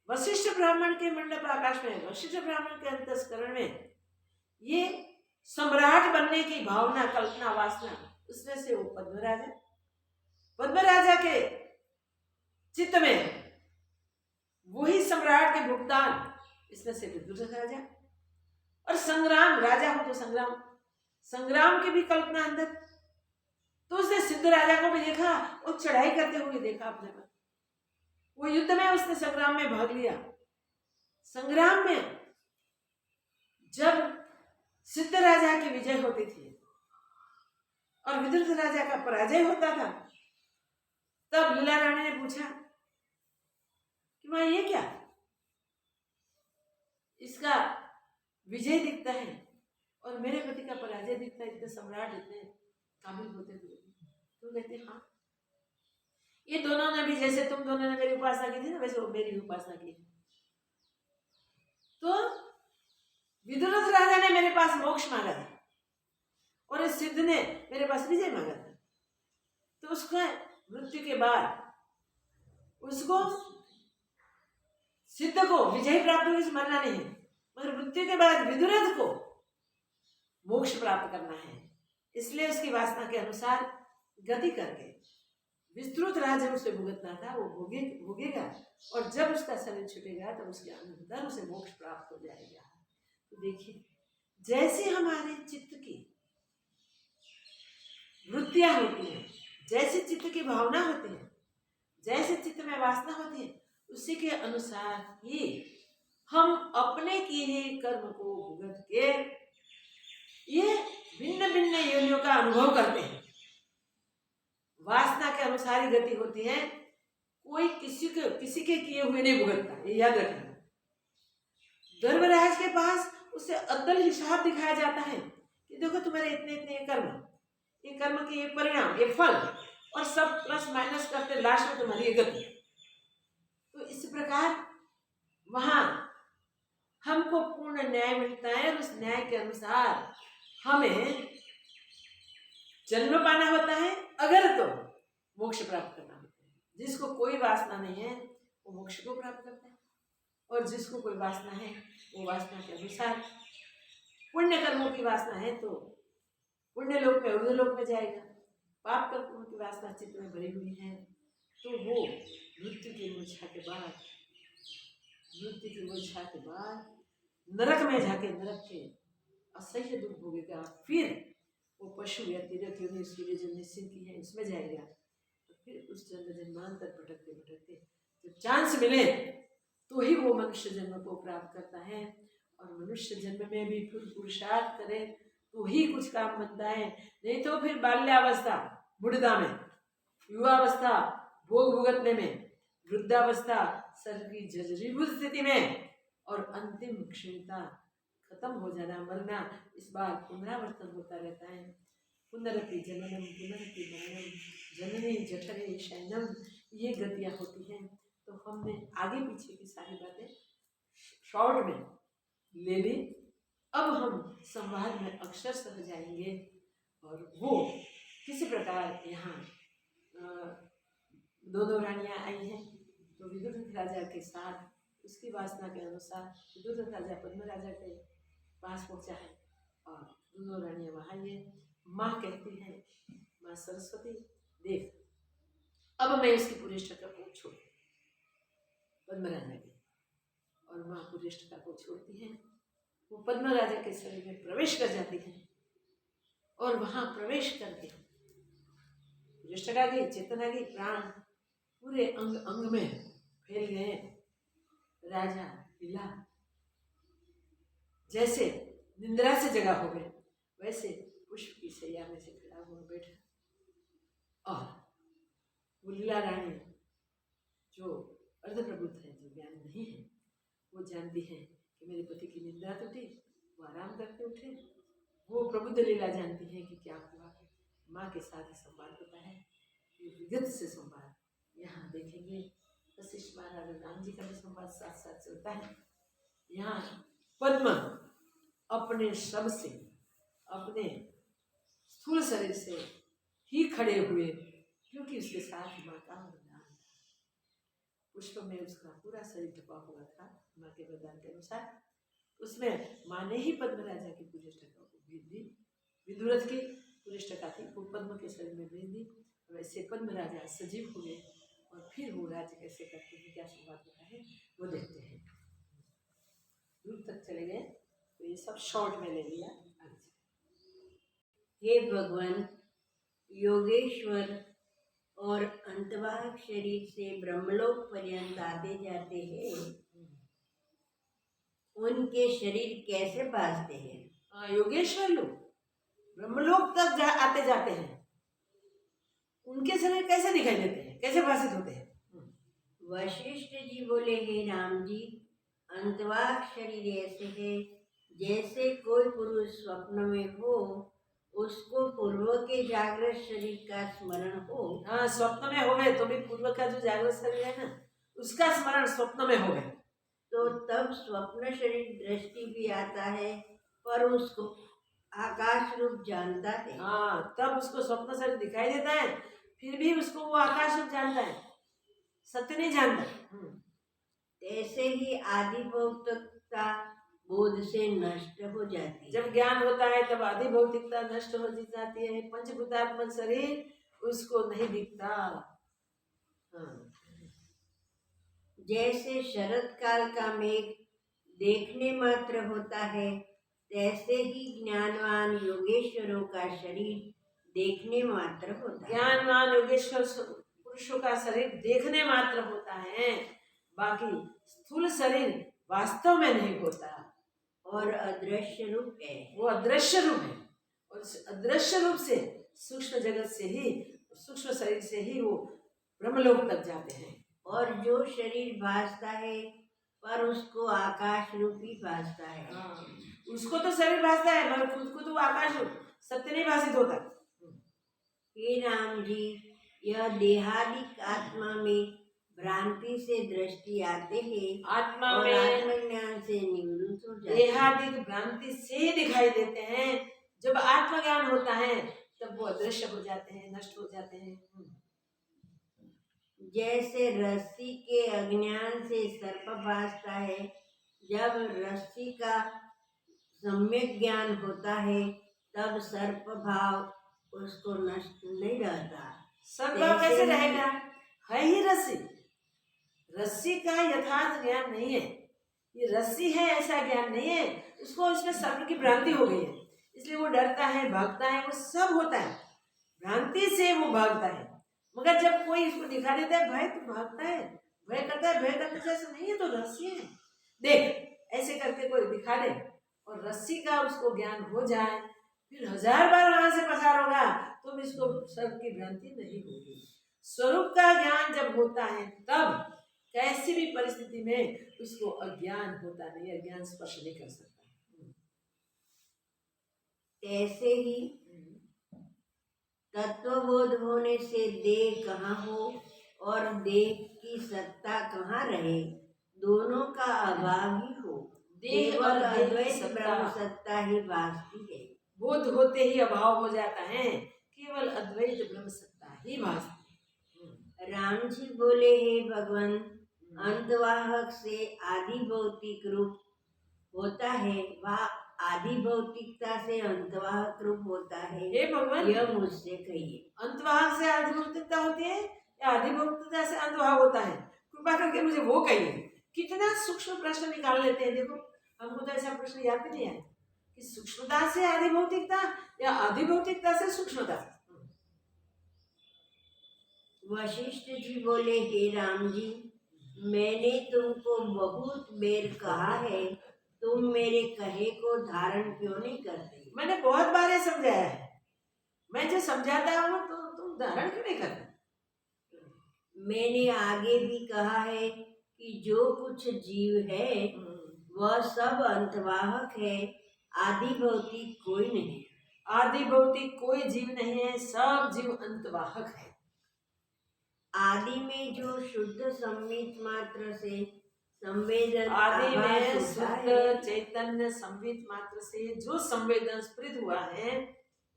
वशिष्ठ ब्राह्मण के मंडप आकाश में, वशिष्ठ ब्राह्मण के अंतस्करण में ये सम्राट बनने की भावना, कल्पना, वासना, उसमें से वो पद्मराजा, पद्मराजा के चित्त में वही सम्राट के भुगतान, इसमें से विदुर राजा, और संग्राम, राजा हो तो संग्राम, संग्राम की भी कल्पना अंदर। तो उसने सिद्ध राजा को भी देखा और चढ़ाई करते हुए देखा अपने पर, वो युद्ध में उसने संग्राम में भाग लिया। संग्राम में जब सिद्ध राजा की विजय होती थी और विदुर राजा का पराजय होता था, तब लीला रानी ने पूछा कि मां ये क्या, इसका विजय दिखता है और मेरे पति का पराजय दिखता है, इतने सम्राट इतने काबिल होते हुए। तो कहते हाँ, ये दोनों ने भी, जैसे तुम दोनों ने मेरी उपासना की थी ना, वैसे वो मेरी उपासना की। तो विदुर राजा ने मेरे पास मोक्ष मांगा था और इस सिद्ध ने मेरे पास विजय मांगा था। तो उसका मृत्यु के बाद उसको, सिद्ध को विजय प्राप्त हुई, मरना नहीं, मगर मृत्यु के बाद विदुरथ को मोक्ष प्राप्त करना है। इसलिए उसकी वासना के अनुसार गति करके विस्तृत राज्य उसे भुगतना था, वो भोगेगा, और जब उसका शरीर छूटेगा तब उसके अनंतर उसे मोक्ष प्राप्त हो जाएगा। तो देखिए, जैसे हमारे चित्त की वृत्तियां होती हैं, जैसे चित्त की भावना होती है, जैसे चित्त में वासना होती है, उसी के अनुसार ही हम अपने किए कर्म को भुगत के ये भिन्न भिन्न योनियों का अनुभव करते हैं। वासना के अनुसार ही गति होती है, कोई किसी के किए हुए नहीं भुगतता, ये याद रखना। धर्मराज के पास उसे अद्दल हिसाब दिखाया जाता है कि देखो तुम्हारे इतने इतने कर्म, ये कर्म के ये परिणाम, ये फल, और सब प्लस माइनस करते लास्ट में तुम्हारी ये गति। तो इस प्रकार वहां हमको पूर्ण न्याय मिलता है, और उस न्याय के अनुसार हमें जन्म पाना होता है, अगर तो मोक्ष प्राप्त करना होता है। जिसको कोई वासना नहीं है वो मोक्ष को प्राप्त करता है, और जिसको कोई वासना है वो वासना के अनुसार, पुण्य कर्मों की वासना है तो पुण्य लोक में, उर्ध्व लोक में जाएगा। पाप कर्मों की वासना चित्त में भरी हुई है तो वो मृत्यु की मूर्छा के बाद, मृत्यु की मूर्छा के बाद नरक में जाके नरक के असह्य दुख भोगेगा। फिर वो पशु या तीर्थ योनि उसके लिए जो निश्चित की है उसमें जाएगा। तो फिर उस जन्म जन्मांतर भटकते भटकते जब चांस मिले तो ही वो मनुष्य जन्म को प्राप्त करता है, और मनुष्य जन्म में भी फिर पुरुषार्थ करे तो ही कुछ काम बनता है। नहीं तो फिर बाल्यावस्था बुढ़ता में, युवावस्था भोग भुगतने में, वृद्धावस्था शरीर की जर्जरीभूत स्थिति में, और अंतिम क्षीणता खत्म हो जाना, मरना, इस बार पुनरावर्तन होता रहता है। पुनरपि जननम पुनरपि मरणम जननी जठरे शयनम, ये गतियाँ होती हैं। तो हमने आगे पीछे की सारी बातें शॉर्ट में ले ली। अब हम संवाद में अक्षरशः जाएंगे, और वो किसी प्रकार यहाँ दोनों रानियाँ आई हैं। तो विदुरथ राजा के साथ उसकी वासना के अनुसार विदुरथ राजा पद्म राजा के पास पहुँचा है, और दोनों रानियाँ वहाँ ये माँ कहती हैं, माँ सरस्वती देख, अब मैं इसकी पुरेष्ठता को छोड़ पद्म राजा की, और माँ पुरेष्ठता को छोड़ती है। वो पद्म राजा के शरीर में प्रवेश कर जाती है, और वहाँ प्रवेश करके पुरेष्ठता की चेतना की प्राण पूरे अंग अंग में फैल गए। राजा हिला, जैसे निंद्रा से जगा हो गए, वैसे पुष्प की सैया में से खड़ा हुआ बैठा। और वो लीला रानी जो अर्धप्रबुद्ध है, जो ज्ञान नहीं है, वो जानती है कि मेरे पति की निंद्रा टूटी, वो आराम करके उठे। वो प्रबुद्ध लीला जानती है कि क्या हुआ। माँ के साथ संवाद होता है, विगत से संवाद यहाँ देखेंगे। वशिष्ठ महाराज राम जी का भी संवाद साथ साथ चलता है। यहाँ पद्म अपने श्रम से, अपने स्थूल शरीर से ही खड़े हुए, क्योंकि उसके साथ माँ का वरदान था। पुष्प में उसका पूरा शरीर ढका हुआ था माँ के वरदान के अनुसार। उसमें माँ ने ही पद्म राजा की पुरेष्ठता को भेज दी। विदुरथ की पुरेष्ठता थी, वो पद्म के शरीर में भेज दी। वैसे पद्म राजा सजीव हुए, और फिर वो राज्य कैसे करते हैं, क्या संवाद होता है, वो देखते हैं। दूर तक चले गए, तो ये सब शॉर्ट में ले लिया। हे भगवान, योगेश्वर और अंतवाहक शरीर से ब्रह्मलोक पर्यंत आते जाते हैं, उनके शरीर कैसे भासते हैं? योगेश्वर लोग ब्रह्मलोक तक आते जाते हैं, उनके शरीर कैसे दिखाई देते हैं, कैसे भाषित होते हैं? वशिष्ठ जी बोले, हे राम जी, अंतवाहक शरीर ऐसे है जैसे कोई पुरुष स्वप्न में हो, उसको पूर्व के जागृत शरीर का स्मरण हो। हाँ, स्वप्न में हो गए तो भी पूर्व का जो जागृत शरीर है ना, उसका स्मरण स्वप्न में हो गए तो तब स्वप्न शरीर दृष्टि भी आता है, पर उसको आकाश रूप जानता है। हाँ, तब उसको स्वप्न शरीर दिखाई देता है, फिर भी उसको वो आकाश रूप जानता है, सत्य नहीं जानता। ऐसे ही आदि भौतिकता बोध से नष्ट हो जाती है। जब ज्ञान होता है तब आदि भौतिकता नष्ट हो जाती है, पंचभूतात्मक शरीर उसको नहीं दिखता। हाँ। जैसे शरद काल का मेघ देखने मात्र होता है, तैसे ही ज्ञानवान योगेश्वरों का शरीर देखने मात्र होता है। ज्ञानवान योगेश्वर पुरुषों का शरीर देखने मात्र होता है, बाकी स्थूल शरीर वास्तव में नहीं होता, और अदृश्य रूप है। वो अदृश्य रूप है, और अदृश्य रूप से सूक्ष्म जगत से ही, सूक्ष्म शरीर से ही वो ब्रह्मलोक तक जाते हैं। और जो शरीर भासता है, पर उसको आकाश रूप ही भासता है। हाँ, उसको तो शरीर भासता है, मगर खुद को तो आकाश रूप सत्य नहीं भाषित होता। हे राम जी, यह देहादिक आत्मा में भ्रांति से दृष्टि आते हैं, आत्मा और में आत्मज्ञान से निवृत्त हो जाते हैं। देहादिक भ्रांति से दिखाई देते हैं, जब आत्मज्ञान होता है तब वो अदृश्य हो जाते हैं, नष्ट हो जाते हैं। जैसे रस्सी के अज्ञान से सर्प भासता है, जब रस्सी का सम्यक ज्ञान होता है तब सर्प भाव उसको नष्ट नहीं रहता। सर्प भाव कैसे रहेगा? है ही रस्सी, रस्सी का यथार्थ ज्ञान नहीं है, ये रस्सी है ऐसा ज्ञान नहीं है, उसको इसमें सर्प की भ्रांति हो गई है, इसलिए वो डरता है, भागता है, वो सब होता है, भ्रांति से वो भागता है। मगर जब कोई इसको दिखा देता है, भाई तू भागता है, भय करता है, भय करने जैसे नहीं है तो रहस्य है। देख ऐसे करके कोई दिखा दे और रस्सी का उसको ज्ञान हो जाए, फिर 1000 बार वहां से पसार होगा तो भी इसको सर्व की भ्रांति नहीं होगी। स्वरूप का ज्ञान जब होता है तब कैसी भी परिस्थिति में उसको अज्ञान होता नहीं, अज्ञान स्पर्श नहीं कर सकता। ऐसे ही तत्वबोध होने से देह कहाँ हो और देह की सत्ता कहाँ रहे, दोनों का अभाव ही हो, केवल अद्वैत ब्रह्म सत्ता ही भासती है। बोध होते ही अभाव हो जाता है, केवल अद्वैत ब्रह्म सत्ता ही भासती है। राम जी बोले, हे भगवान, अंतवाहक से आदि भौतिक रूप होता है, वह आदि भौतिकता से अंतवाहक रूप होता है। हे भगवान, यह मुझसे कहिए, अंतवाहक से आदि भौतिकता होती है या आदि भौतिकता से अंतवाहक होता है? कृपा करके मुझे वो कहिए। कितना सूक्ष्म प्रश्न निकाल लेते हैं। देखो हमको तो ऐसा प्रश्न याद भी नहीं आया कि सूक्ष्मता से आदि भौतिकता या आदि भौतिकता से सूक्ष्मता। वशिष्ठ जी बोले, हे राम जी, मैंने तुमको बहुत बेर कहा है, तुम मेरे कहे को धारण क्यों नहीं करते? मैंने बहुत बार ये समझाया है, मैं जो समझाता हूँ तो तुम धारण क्यों नहीं करते? मैंने आगे भी कहा है कि जो कुछ जीव है वह सब अंतवाहक है, आदि भौतिक कोई नहीं। आदि भौतिक कोई जीव नहीं है, सब जीव अंतवाहक है। आदि में जो शुद्ध संवित मात्र से संवेदन, आदि में शुद्ध चैतन्य संवित मात्र से जो संवेदन स्फुरित हुआ है,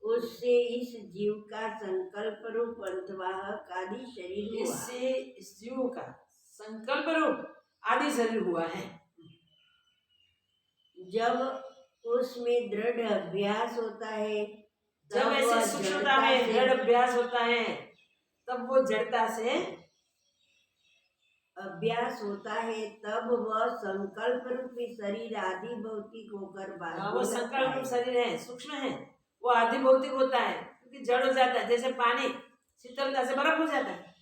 उससे इस जीव का संकल्प रूप अंतवाहक आदि शरीर हुआ। इससे इस जीव का संकल्प रूप आदि शरीर हुआ है। जब उसमें दृढ़ अभ्यास होता है, जब ऐसे सूक्ष्मता में दृढ़ अभ्यास होता है तब वो जड़ता से अभ्यास होता है, तब वह संकल्प रूपी शरीर आदि भौतिक होकर वो संकल्प रूप शरीर है, सूक्ष्म है, वो आदि भौतिक होता है क्योंकि जड़ हो जाता है। जैसे पानी शीतलता से बर्फ हो जाता है,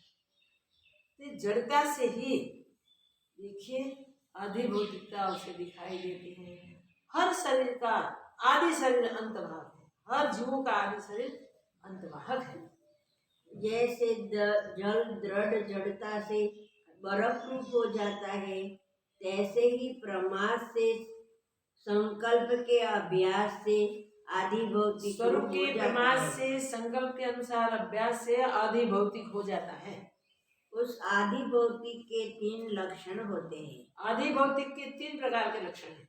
तो जड़ता से ही देखिए आदि भौतिकता उसे दिखाई देती है। हर शरीर का आदि शरीर अंतवाहक है, हर जीवों का आदि शरीर अंतवाहक है। जैसे जल दृढ़ जड़ता से बर्फ रूप हो जाता है, तैसे ही प्रमाद से संकल्प के अभ्यास से आदि भौतिक स्वरूप के प्रमाद से संकल्प के अनुसार अभ्यास से आदि भौतिक हो जाता है। उस आदि भौतिक के 3 लक्षण होते हैं। आदि भौतिक के 3 प्रकार के लक्षण हैं।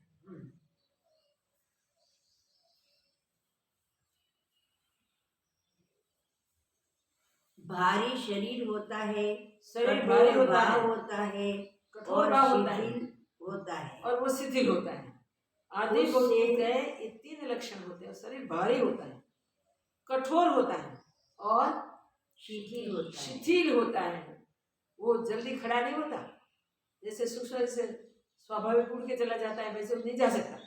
भारी शरीर होता है, शरीर भारी होता है, कठोर भाव होता है, होता है और वो शिथिल होता है। आदि भौतिक है, ये 3 लक्षण होते हैं। शरीर भारी होता है, कठोर होता है और शिथिल होता है। वो जल्दी खड़ा नहीं होता, जैसे सूक्ष्म से स्वाभाविक उड़ के चला जाता है वैसे वो नहीं जा सकता।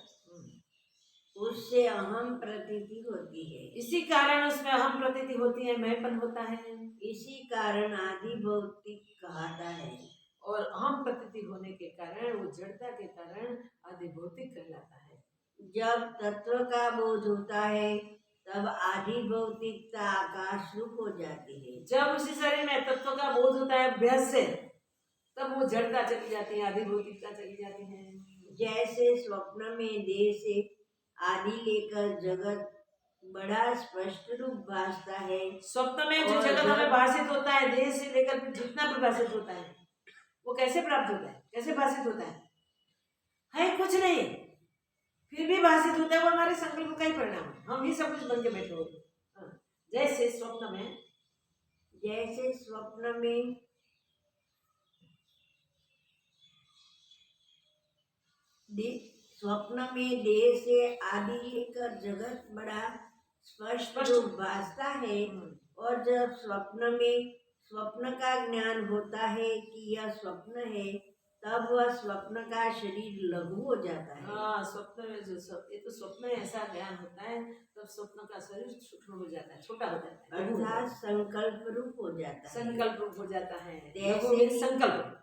उससे अहम प्रतीति होती है, इसी कारण उसमें अहम प्रतीति होती है, मैंपन होता है। इसी कारण आदि भौतिक कहता है, और अहम प्रतीति होने के कारण वो जड़ता के कारण आदि भौतिक कहलाता है। जब तत्व का बोध होता है तब आदि भौतिकता आकाश रूप हो जाती है। जब उसी शरीर में तत्व का बोध होता है अभ्यास से, तब वो जड़ता चली जाती है, आदि भौतिकता चली जाती है। जैसे स्वप्न में देह से आदि लेकर जगत बड़ा स्पष्ट रूप भासता है। स्वप्न में जो जगत हमें भाषित होता है, देह से लेकर जितना भी भाषित होता है, वो कैसे प्राप्त होता है, कैसे भाषित होता है कुछ नहीं, फिर भी भाषित होता है। वो हमारे संकल्प का ही परिणाम है, हम ही सब कुछ बन के बैठे होते हैं। जैसे स्वप्न में देह से आदि लेकर जगत बड़ा स्पष्ट रूप भासता है, और जब स्वप्न का ज्ञान होता है कि यह स्वप्न है, तब वह स्वप्न का शरीर लघु हो जाता है। हाँ, स्वप्न में जो ये तो स्वप्न में ऐसा ज्ञान होता है, तब स्वप्न का शरीर सूक्ष्म हो जाता है, छोटा हो जाता है, अर्थात संकल्प रूप हो जाता है। संकल्प रूप हो जाता है। जैसे संकल्प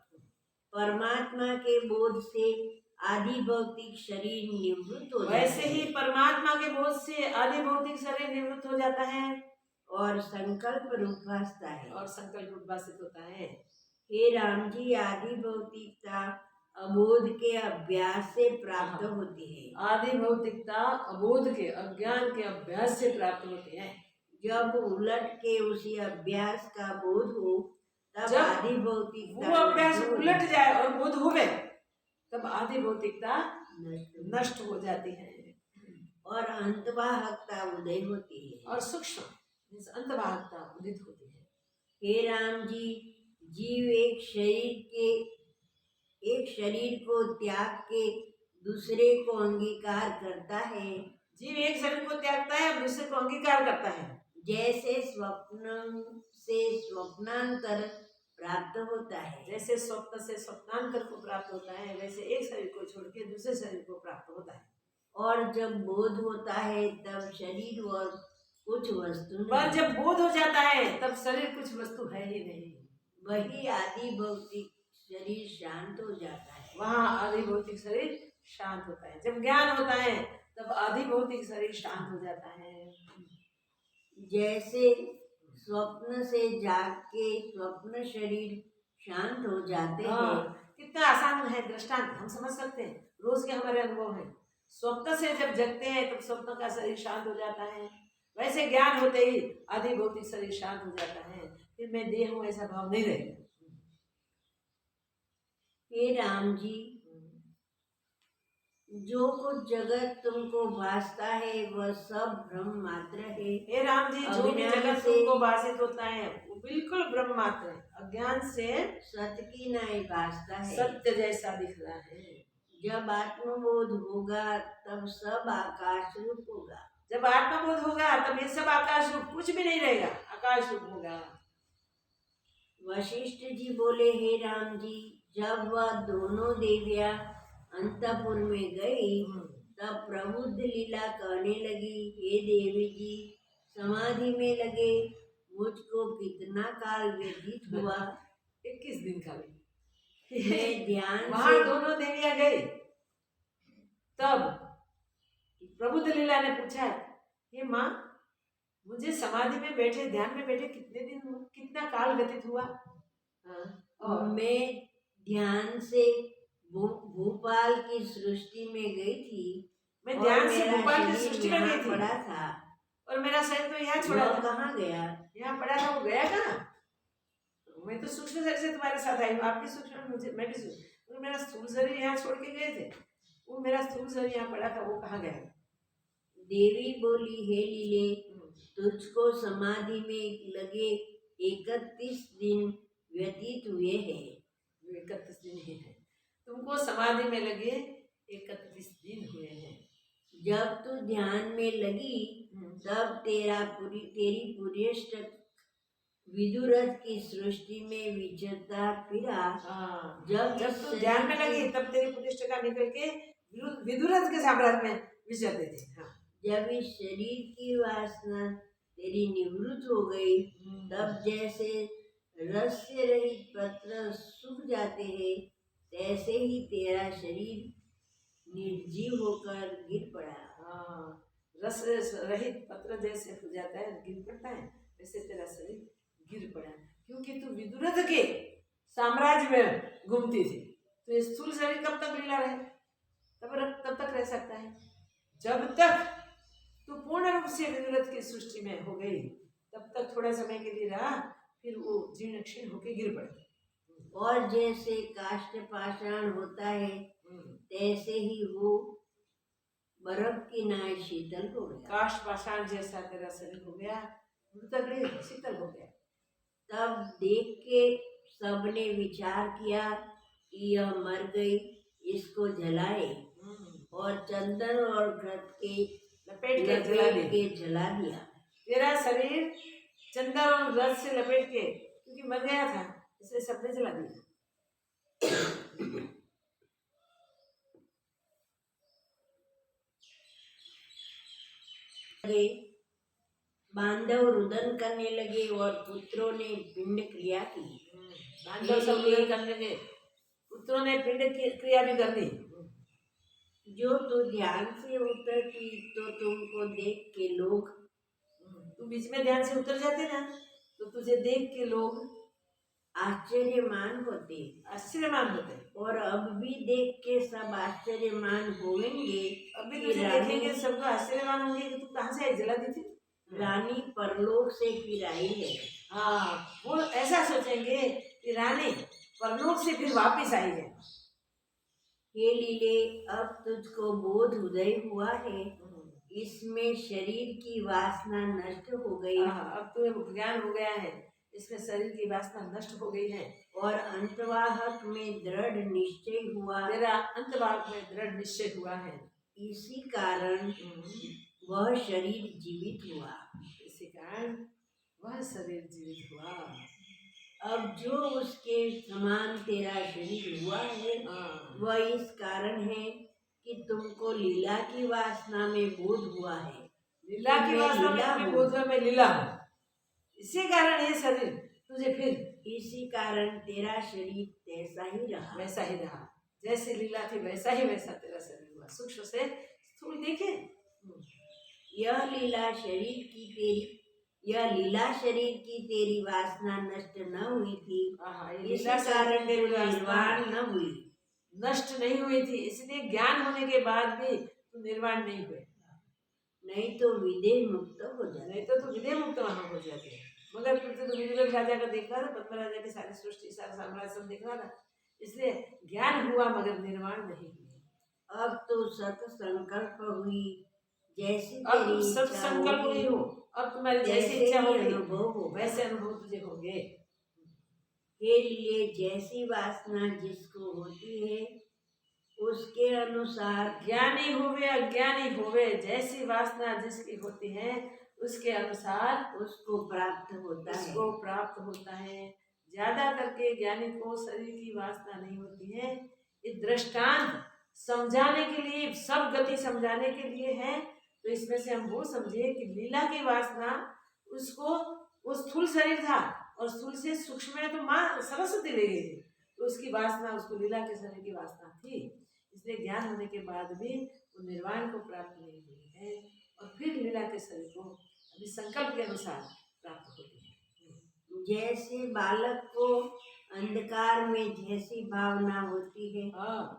परमात्मा के बोध से आदि भौतिक शरीर निवृत्त हो जाता वैसे ही है परमात्मा के बोध से आदि भौतिक शरीर निवृत्त हो जाता है और संकल्प रूप भासता है। और संकल्प उद्भासित होता है। हे राम जी, आदि भौतिकता अबोध के अभ्यास से प्राप्त होती है। आदि भौतिकता अबोध के अज्ञान के अभ्यास से प्राप्त होती है। जब उलट के उसी अभ्यास का बोध हो तब जब आदि भौतिकता वो अभ्यास नष्ट हो उलट जाती है। जाए और बोध होवे तब आदि भौतिकता नष्ट नष्ट हो जाती है और अंतवाहकता उदय होती है। और सूक्ष्म अंतभागता उदित होती है। हे राम जी, जीव एक शरीर को त्याग के दूसरे को अंगीकार करता है। जीव एक शरीर को त्यागता है और दूसरे को अंगीकार करता है। जैसे स्वप्न से स्वप्नांतर प्राप्त होता है। जैसे स्वप्न से स्वप्नांतर को प्राप्त होता है वैसे एक शरीर को छोड़ के दूसरे शरीर को प्राप्त होता है। और जब बोध होता है तब शरीर और कुछ वस्तु पर नहीं। जब बोध हो जाता है तब शरीर कुछ वस्तु है ही नहीं। वही आदि भौतिक शरीर शांत हो जाता है। वहाँ आदि भौतिक शरीर शांत होता है। जब ज्ञान होता है तब आदि भौतिक शरीर शांत हो जाता है। जैसे स्वप्न से जाग के स्वप्न शरीर शांत हो जाते हैं। कितना आसान है दृष्टांत, हम समझ सकते हैं, रोज के हमारे अनुभव है। स्वप्न से जब जगते हैं तब स्वप्न का शरीर शांत हो जाता है। वैसे ज्ञान होते ही आदि भौतिक शरीर शांत हो जाता है। फिर मैं देह हूँ ऐसा भाव नहीं रहेगा। हे राम जी, जो कुछ जगत तुमको भासता है वह सब ब्रह्म मात्र है। हे राम जी, जो भी अज्ञान जगत से- तुमको भाषित होता है वो बिल्कुल ब्रह्म मात्र है। अज्ञान से सत्य की नहीं भासता है। सत्य जैसा दिख रहा है। जब आत्मबोध होगा तब सब आकाश रूप होगा। जब आत्मबोध होगा तब ये सब आकाश रूप कुछ भी नहीं रहेगा, आकाश रूप होगा। वशिष्ठ जी बोले, हे राम जी, जब वह दोनों देवियां अंतपुर में गई तब प्रबुद्ध लीला कहने लगी, हे देवी जी, समाधि में लगे मुझको कितना काल व्यतीत हुआ। 21 दिन का मैं ध्यान वहां से दोनों देवियां गई तब प्रबुद्ध लीला ने पूछा, हे माँ, मुझे समाधि में बैठे ध्यान में बैठे कितने दिन हुआ, कितना काल व्यतीत हुआ। और मैं ध्यान से भोपाल की सृष्टि में गई थी। मैं ध्यान से मेरा भोपाल की शरीर सृष्टि में यहाँ गई थी पड़ा था। और मेरा शरीर तो यहाँ छोड़ा वह था। कहाँ गया? यहाँ पड़ा था, वो गया कहाँ? मैं तो सूक्ष्म शरीर से तुम्हारे साथ आई हूँ, आप भी सूक्ष्म, मुझे मैं भी सूक्ष्म। तो मेरा स्थूल शरीर यहाँ छोड़ के गए थे, वो मेरा स्थूल शरीर यहाँ पड़ा था, वो कहाँ गया? देवी बोली, हे लीले, तुझको समाधि में लगे 31 दिन व्यतीत हुए हैं। 31 दिन ही है, तुमको समाधि में लगे 31 दिन हुए हैं। जब तू ध्यान में लगी तब तेरी पुरेष्ट विदुरथ की सृष्टि में विचरता फिरा। जब तू ध्यान में लगी तब तेरी पुरिष्ट का निकल के विदुरथ के साम्राज्य में विचरते थे। जब इस शरीर की वासना तेरी निवृत्त हो गई तब जैसे रस से रहित पत्र सूख जाते हैं तैसे ही तेरा शरीर निर्जीव होकर गिर पड़ा। रस रहित पत्र जैसे हो जाता है, गिर पड़ता है, वैसे तेरा शरीर गिर पड़ा, क्योंकि तू विदुरथ के साम्राज्य में घूमती थी। तो ये स्थूल शरीर कब तक लीला रहे? तब तक रह सकता है जब तक तू पूर्ण रूप से विदुरथ की सृष्टि में हो गई, तब तक थोड़ा समय के लिए रहा, फिर वो जीर्ण क्षीण होके गिर पड़े। और जैसे काष्ठ पाषाण होता है तैसे ही वो बर्फ की नाई शीतल हो गया। काष्ठ पाषाण जैसा तेरा शरीर हो गया, मृतक शीतल हो गया। तब देख के सबने विचार किया कि यह मर गई, इसको जलाए, और चंदन और घृत के लपेट के जला दिया। तेरा शरीर चंदन और घृत से लपेट के, क्योंकि मर गया था इसलिए सबने जला दिया। बांधव रुदन करने लगे और पुत्रों ने पिंड क्रिया की। बांधव सब रुदन करने लगे, पुत्रों ने पिंड की क्रिया भी कर दी। जो तू ध्यान से उतरती तो तुमको देख के लोग, तू बीच में ध्यान से उतर जाते ना तो तुझे देख के लोग आश्चर्यमान होते, आश्चर्यमान होते। और अब भी देख के सब आश्चर्यमान होंगे। अभी कि तुझे देखेंगे सबको आश्चर्यमान होंगे कि तू कहाँ से आई, जला दी थी। रानी परलोक से फिर आई है। हाँ, वो ऐसा सोचेंगे कि रानी परलोक से फिर वापस आई है। हे लीले, अब तुझको बोध उदय हुआ है, इसमें शरीर की वासना नष्ट हो गई। अब तुम्हें ज्ञान हो गया है, इसमें शरीर की वासना नष्ट हो गई है। और अंतवाहक में दृढ़ निश्चय हुआ, तेरा अंतवाहक में दृढ़ निश्चय हुआ है। इसी कारण वह शरीर जीवित हुआ। इसी कारण वह शरीर जीवित हुआ। अब जो उसके समान तेरा शरीर हुआ है वह इस कारण है कि तुमको लीला की वासना में बोध हुआ है। लीला की वासना में तुम्हें बोध हुआ मैं लीला हूँ, इसी कारण ये शरीर तुझे फिर, इसी कारण तेरा शरीर तैसा ही रहा, वैसा ही रहा। जैसे लीला थी वैसा ही वैसा तेरा शरीर हुआ, सूक्ष्म से स्थूल देखे। यह लीला शरीर की तेरी वासना नष्ट न हुई थी, इसी कारण निर्वाण न हुई, नष्ट नहीं हुई थी, इसलिए ज्ञान होने के बाद भी तू निर्वाण नहीं हुए। नहीं तो विदेह मुक्त हो जाते, नहीं तो तू विदेह मुक्त वहां हो जाते। मगर तुझे तो विदुर राजा का देख रहा था, पद्म राजा की सारी सृष्टि सारा साम्राज्य सब देख रहा था, इसलिए ज्ञान हुआ मगर निर्वाण नहीं हुआ। अब तो सत संकल्प हुई, जैसी अब तुम तेरी सत इच्छा संकल्प होगी, हुई हो, अब तुम्हारी जैसी इच्छा होगी वैसे अनुभव तुझे होंगे। हे लिए, जैसी वासना जिसको होती है उसके अनुसार, ज्ञानी होवे अज्ञानी होवे, जैसी वासना जिसकी होती है उसके अनुसार उसको प्राप्त होता है। ज्यादा करके ज्ञानी को शरीर की वासना नहीं होती है। ये दृष्टांत समझाने के लिए, सब गति समझाने के लिए है। तो इसमें से हम वो समझे कि लीला की वासना उसको, वो स्थूल शरीर था और स्थूल से सूक्ष्म में तो माँ सरस्वती ले गई थी, तो उसकी वासना उसको लीला के शरीर की वासना थी। इसलिए ज्ञान होने के बाद भी वो निर्वाण को प्राप्त नहीं हुई है और फिर लीला के शरीर को अभी संकल्प के अनुसार प्राप्त होती है। जैसे बालक को अंधकार में जैसी भावना होती है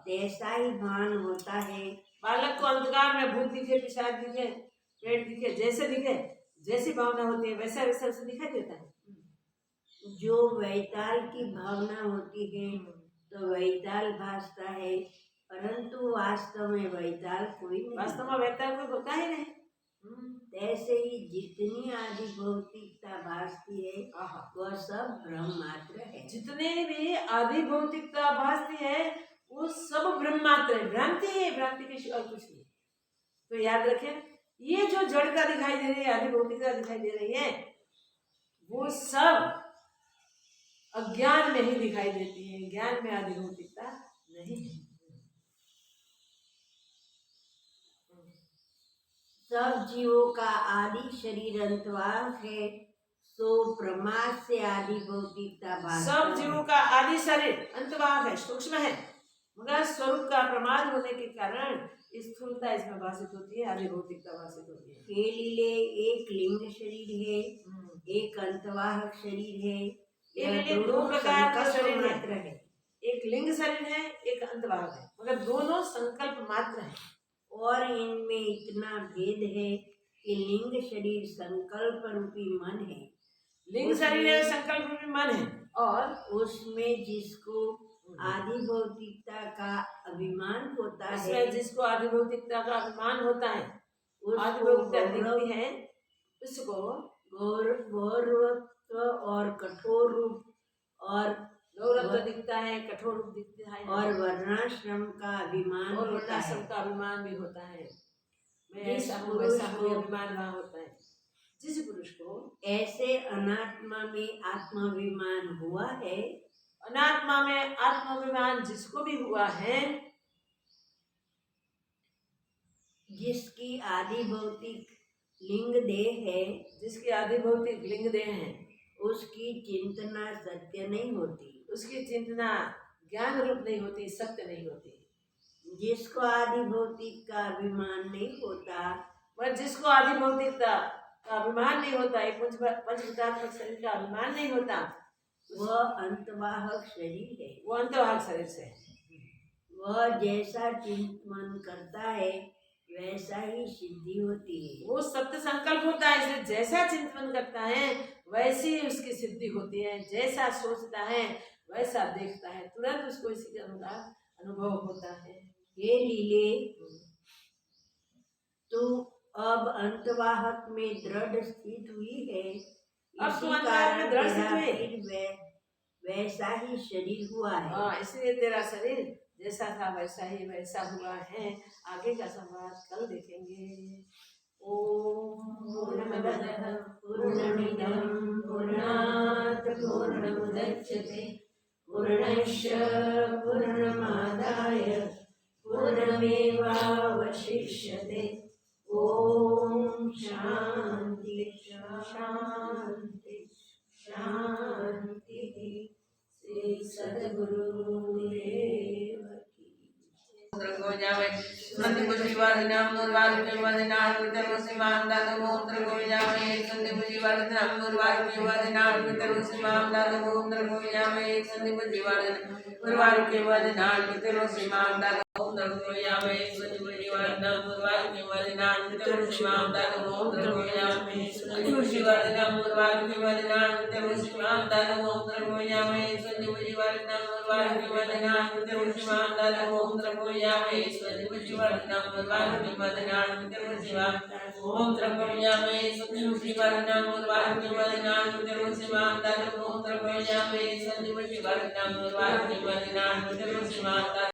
तैसा ही भान होता है। बालक को अंधकार में भूत दिखे, पिशाच दिखे, पेट दिखे, जैसे दिखे, जैसी भावना होती है वैसा वैसा उसे दिखाई देता है। जो वैताल की भावना होती है तो वैताल भासता है, परंतु वास्तव में वैताल कोई नहीं, वास्तव में वैताल कोई होता ही नहीं। ऐसे ही जितनी आदि भौतिकता भासती है वह सब ब्रह्म मात्र है। जितने भी आदि भौतिकता भासती है वो सब ब्रह्म मात्र है, भ्रांति है, भ्रांति के सिवा कुछ नहीं। तो याद रखें, ये जो जड़ता दिखाई दे रही है, आदि भौतिकता दिखाई दे रही है, वो सब अज्ञान में ही दिखाई देती है, ज्ञान में आदि भौतिकता नहीं है। सब जीवों का आदि शरीर अंतवास है, सो प्रमाद से आदि भौतिकता भासता सब जीवों का आदि शरीर अंतवास है, सूक्ष्म है, मगर स्वरूप का प्रमाद होने के कारण स्थूलता इसमें भाषित होती है, आदि भौतिकता भाषित होती है। हे लीले, एक लिंग शरीर है, एक अंतवाहक शरीर है, ये दो प्रकार का शरीर मात्र है। एक लिंग शरीर है, एक अंतवाहक है, मगर दोनों संकल्प मात्र है। और इनमें इतना भेद है कि लिंग शरीर संकल्प रूपी मन है, लिंग शरीर है, संकल्प रूपी मन है, और उसमें जिसको आदि भौतिकता का अभिमान होता है, जिसको आदि भौतिकता का अभिमान होता है, आदि भौतिकता दिखती है, उसको गौरवत्व और कठोर रूप और गौरव दिखता है, कठोर रूप दिखता है, और वर्णाश्रम का अभिमान और होता है। वर्णाश्रम का अभिमान भी होता है। मैं जिस ऐसा हूँ पुरुष वैसा हूँ, को अभिमान वहाँ होता है। जिस पुरुष को ऐसे अनात्मा में आत्माभिमान हुआ है, अनात्मा में आत्माभिमान जिसको भी हुआ है, जिसकी आदि भौतिक लिंग देह है, जिसकी आदि भौतिक लिंग देह है, उसकी चिंतना सत्य नहीं होती, उसकी चिंतना ज्ञान रूप नहीं होती, सत्य नहीं होती। जिसको आदि भौतिक का अभिमान नहीं होता, पर जिसको आदि भौतिकता का अभिमान नहीं होता, ये पंचभूतात्मक शरीर का अभिमान नहीं होता, वह अंतवाहक शरीर है। वो अंतवाहक शरीर से है। वह जैसा चिंतन करता है वैसा ही सिद्धि होती है। वो सत्य संकल्प होता है, इसलिए जैसा चिंतन करता है वैसी ही उसकी सिद्धि होती है। जैसा सोचता है वैसा देखता है, तुरंत उसको इसी के अनुसार अनुभव होता है। हे लीले, तू अब अंतवाहक में दृढ़ स्थित हुई है, अब तू इसी अंतवाहक में कारण दृढ़ स्थित तेरा हुई। फिर वैसा ही शरीर हुआ है। हाँ, इसलिए तेरा शरीर जैसा था वैसा ही वैसा हुआ है। आगे का संवाद कल देखेंगे। ओम पूर्णमदः पूर्णमिदं पूर्णात् पूर्णमुदच्यते पूर्णस्य पूर्णमादाय पूर्णमेवावशिष्यते। ओम शांति शांति शांति। श्री सद्गुरुदेव की को जावे संति बुझीवादिनाम मुरवादिनाम वितरुसिमाम दादमोत्र को जावे संति बुझीवादिनाम मुरवादिनाम वितरुसिमाम दादमोत्र को जावे संति बुझीवादिनाम मुरवादिनाम वितरुसिमाम दादमोत्र को जावे संति बुझीवादिनाम मुरवादिनाम वितरुसिमाम दादमोत्र को जावे संति बुझीवादिनाम मुरवादिनाम वितरुसिमाम दादमोत्र को जावे संति बुझीवादिनाम मुरवादिनाम वितरुसिमाम दादमोत्र को जावे संति बुझीवादिनाम मुरवादिनाम वितरुसिमाम ओम त्र्यंबकयामे संति बुझीवादिनाम मुरवादिनाम वितरुसिमाम दादमोत्र को जावे संति बुझीवादिनाम मुरवादिनाम वितरुसिमाम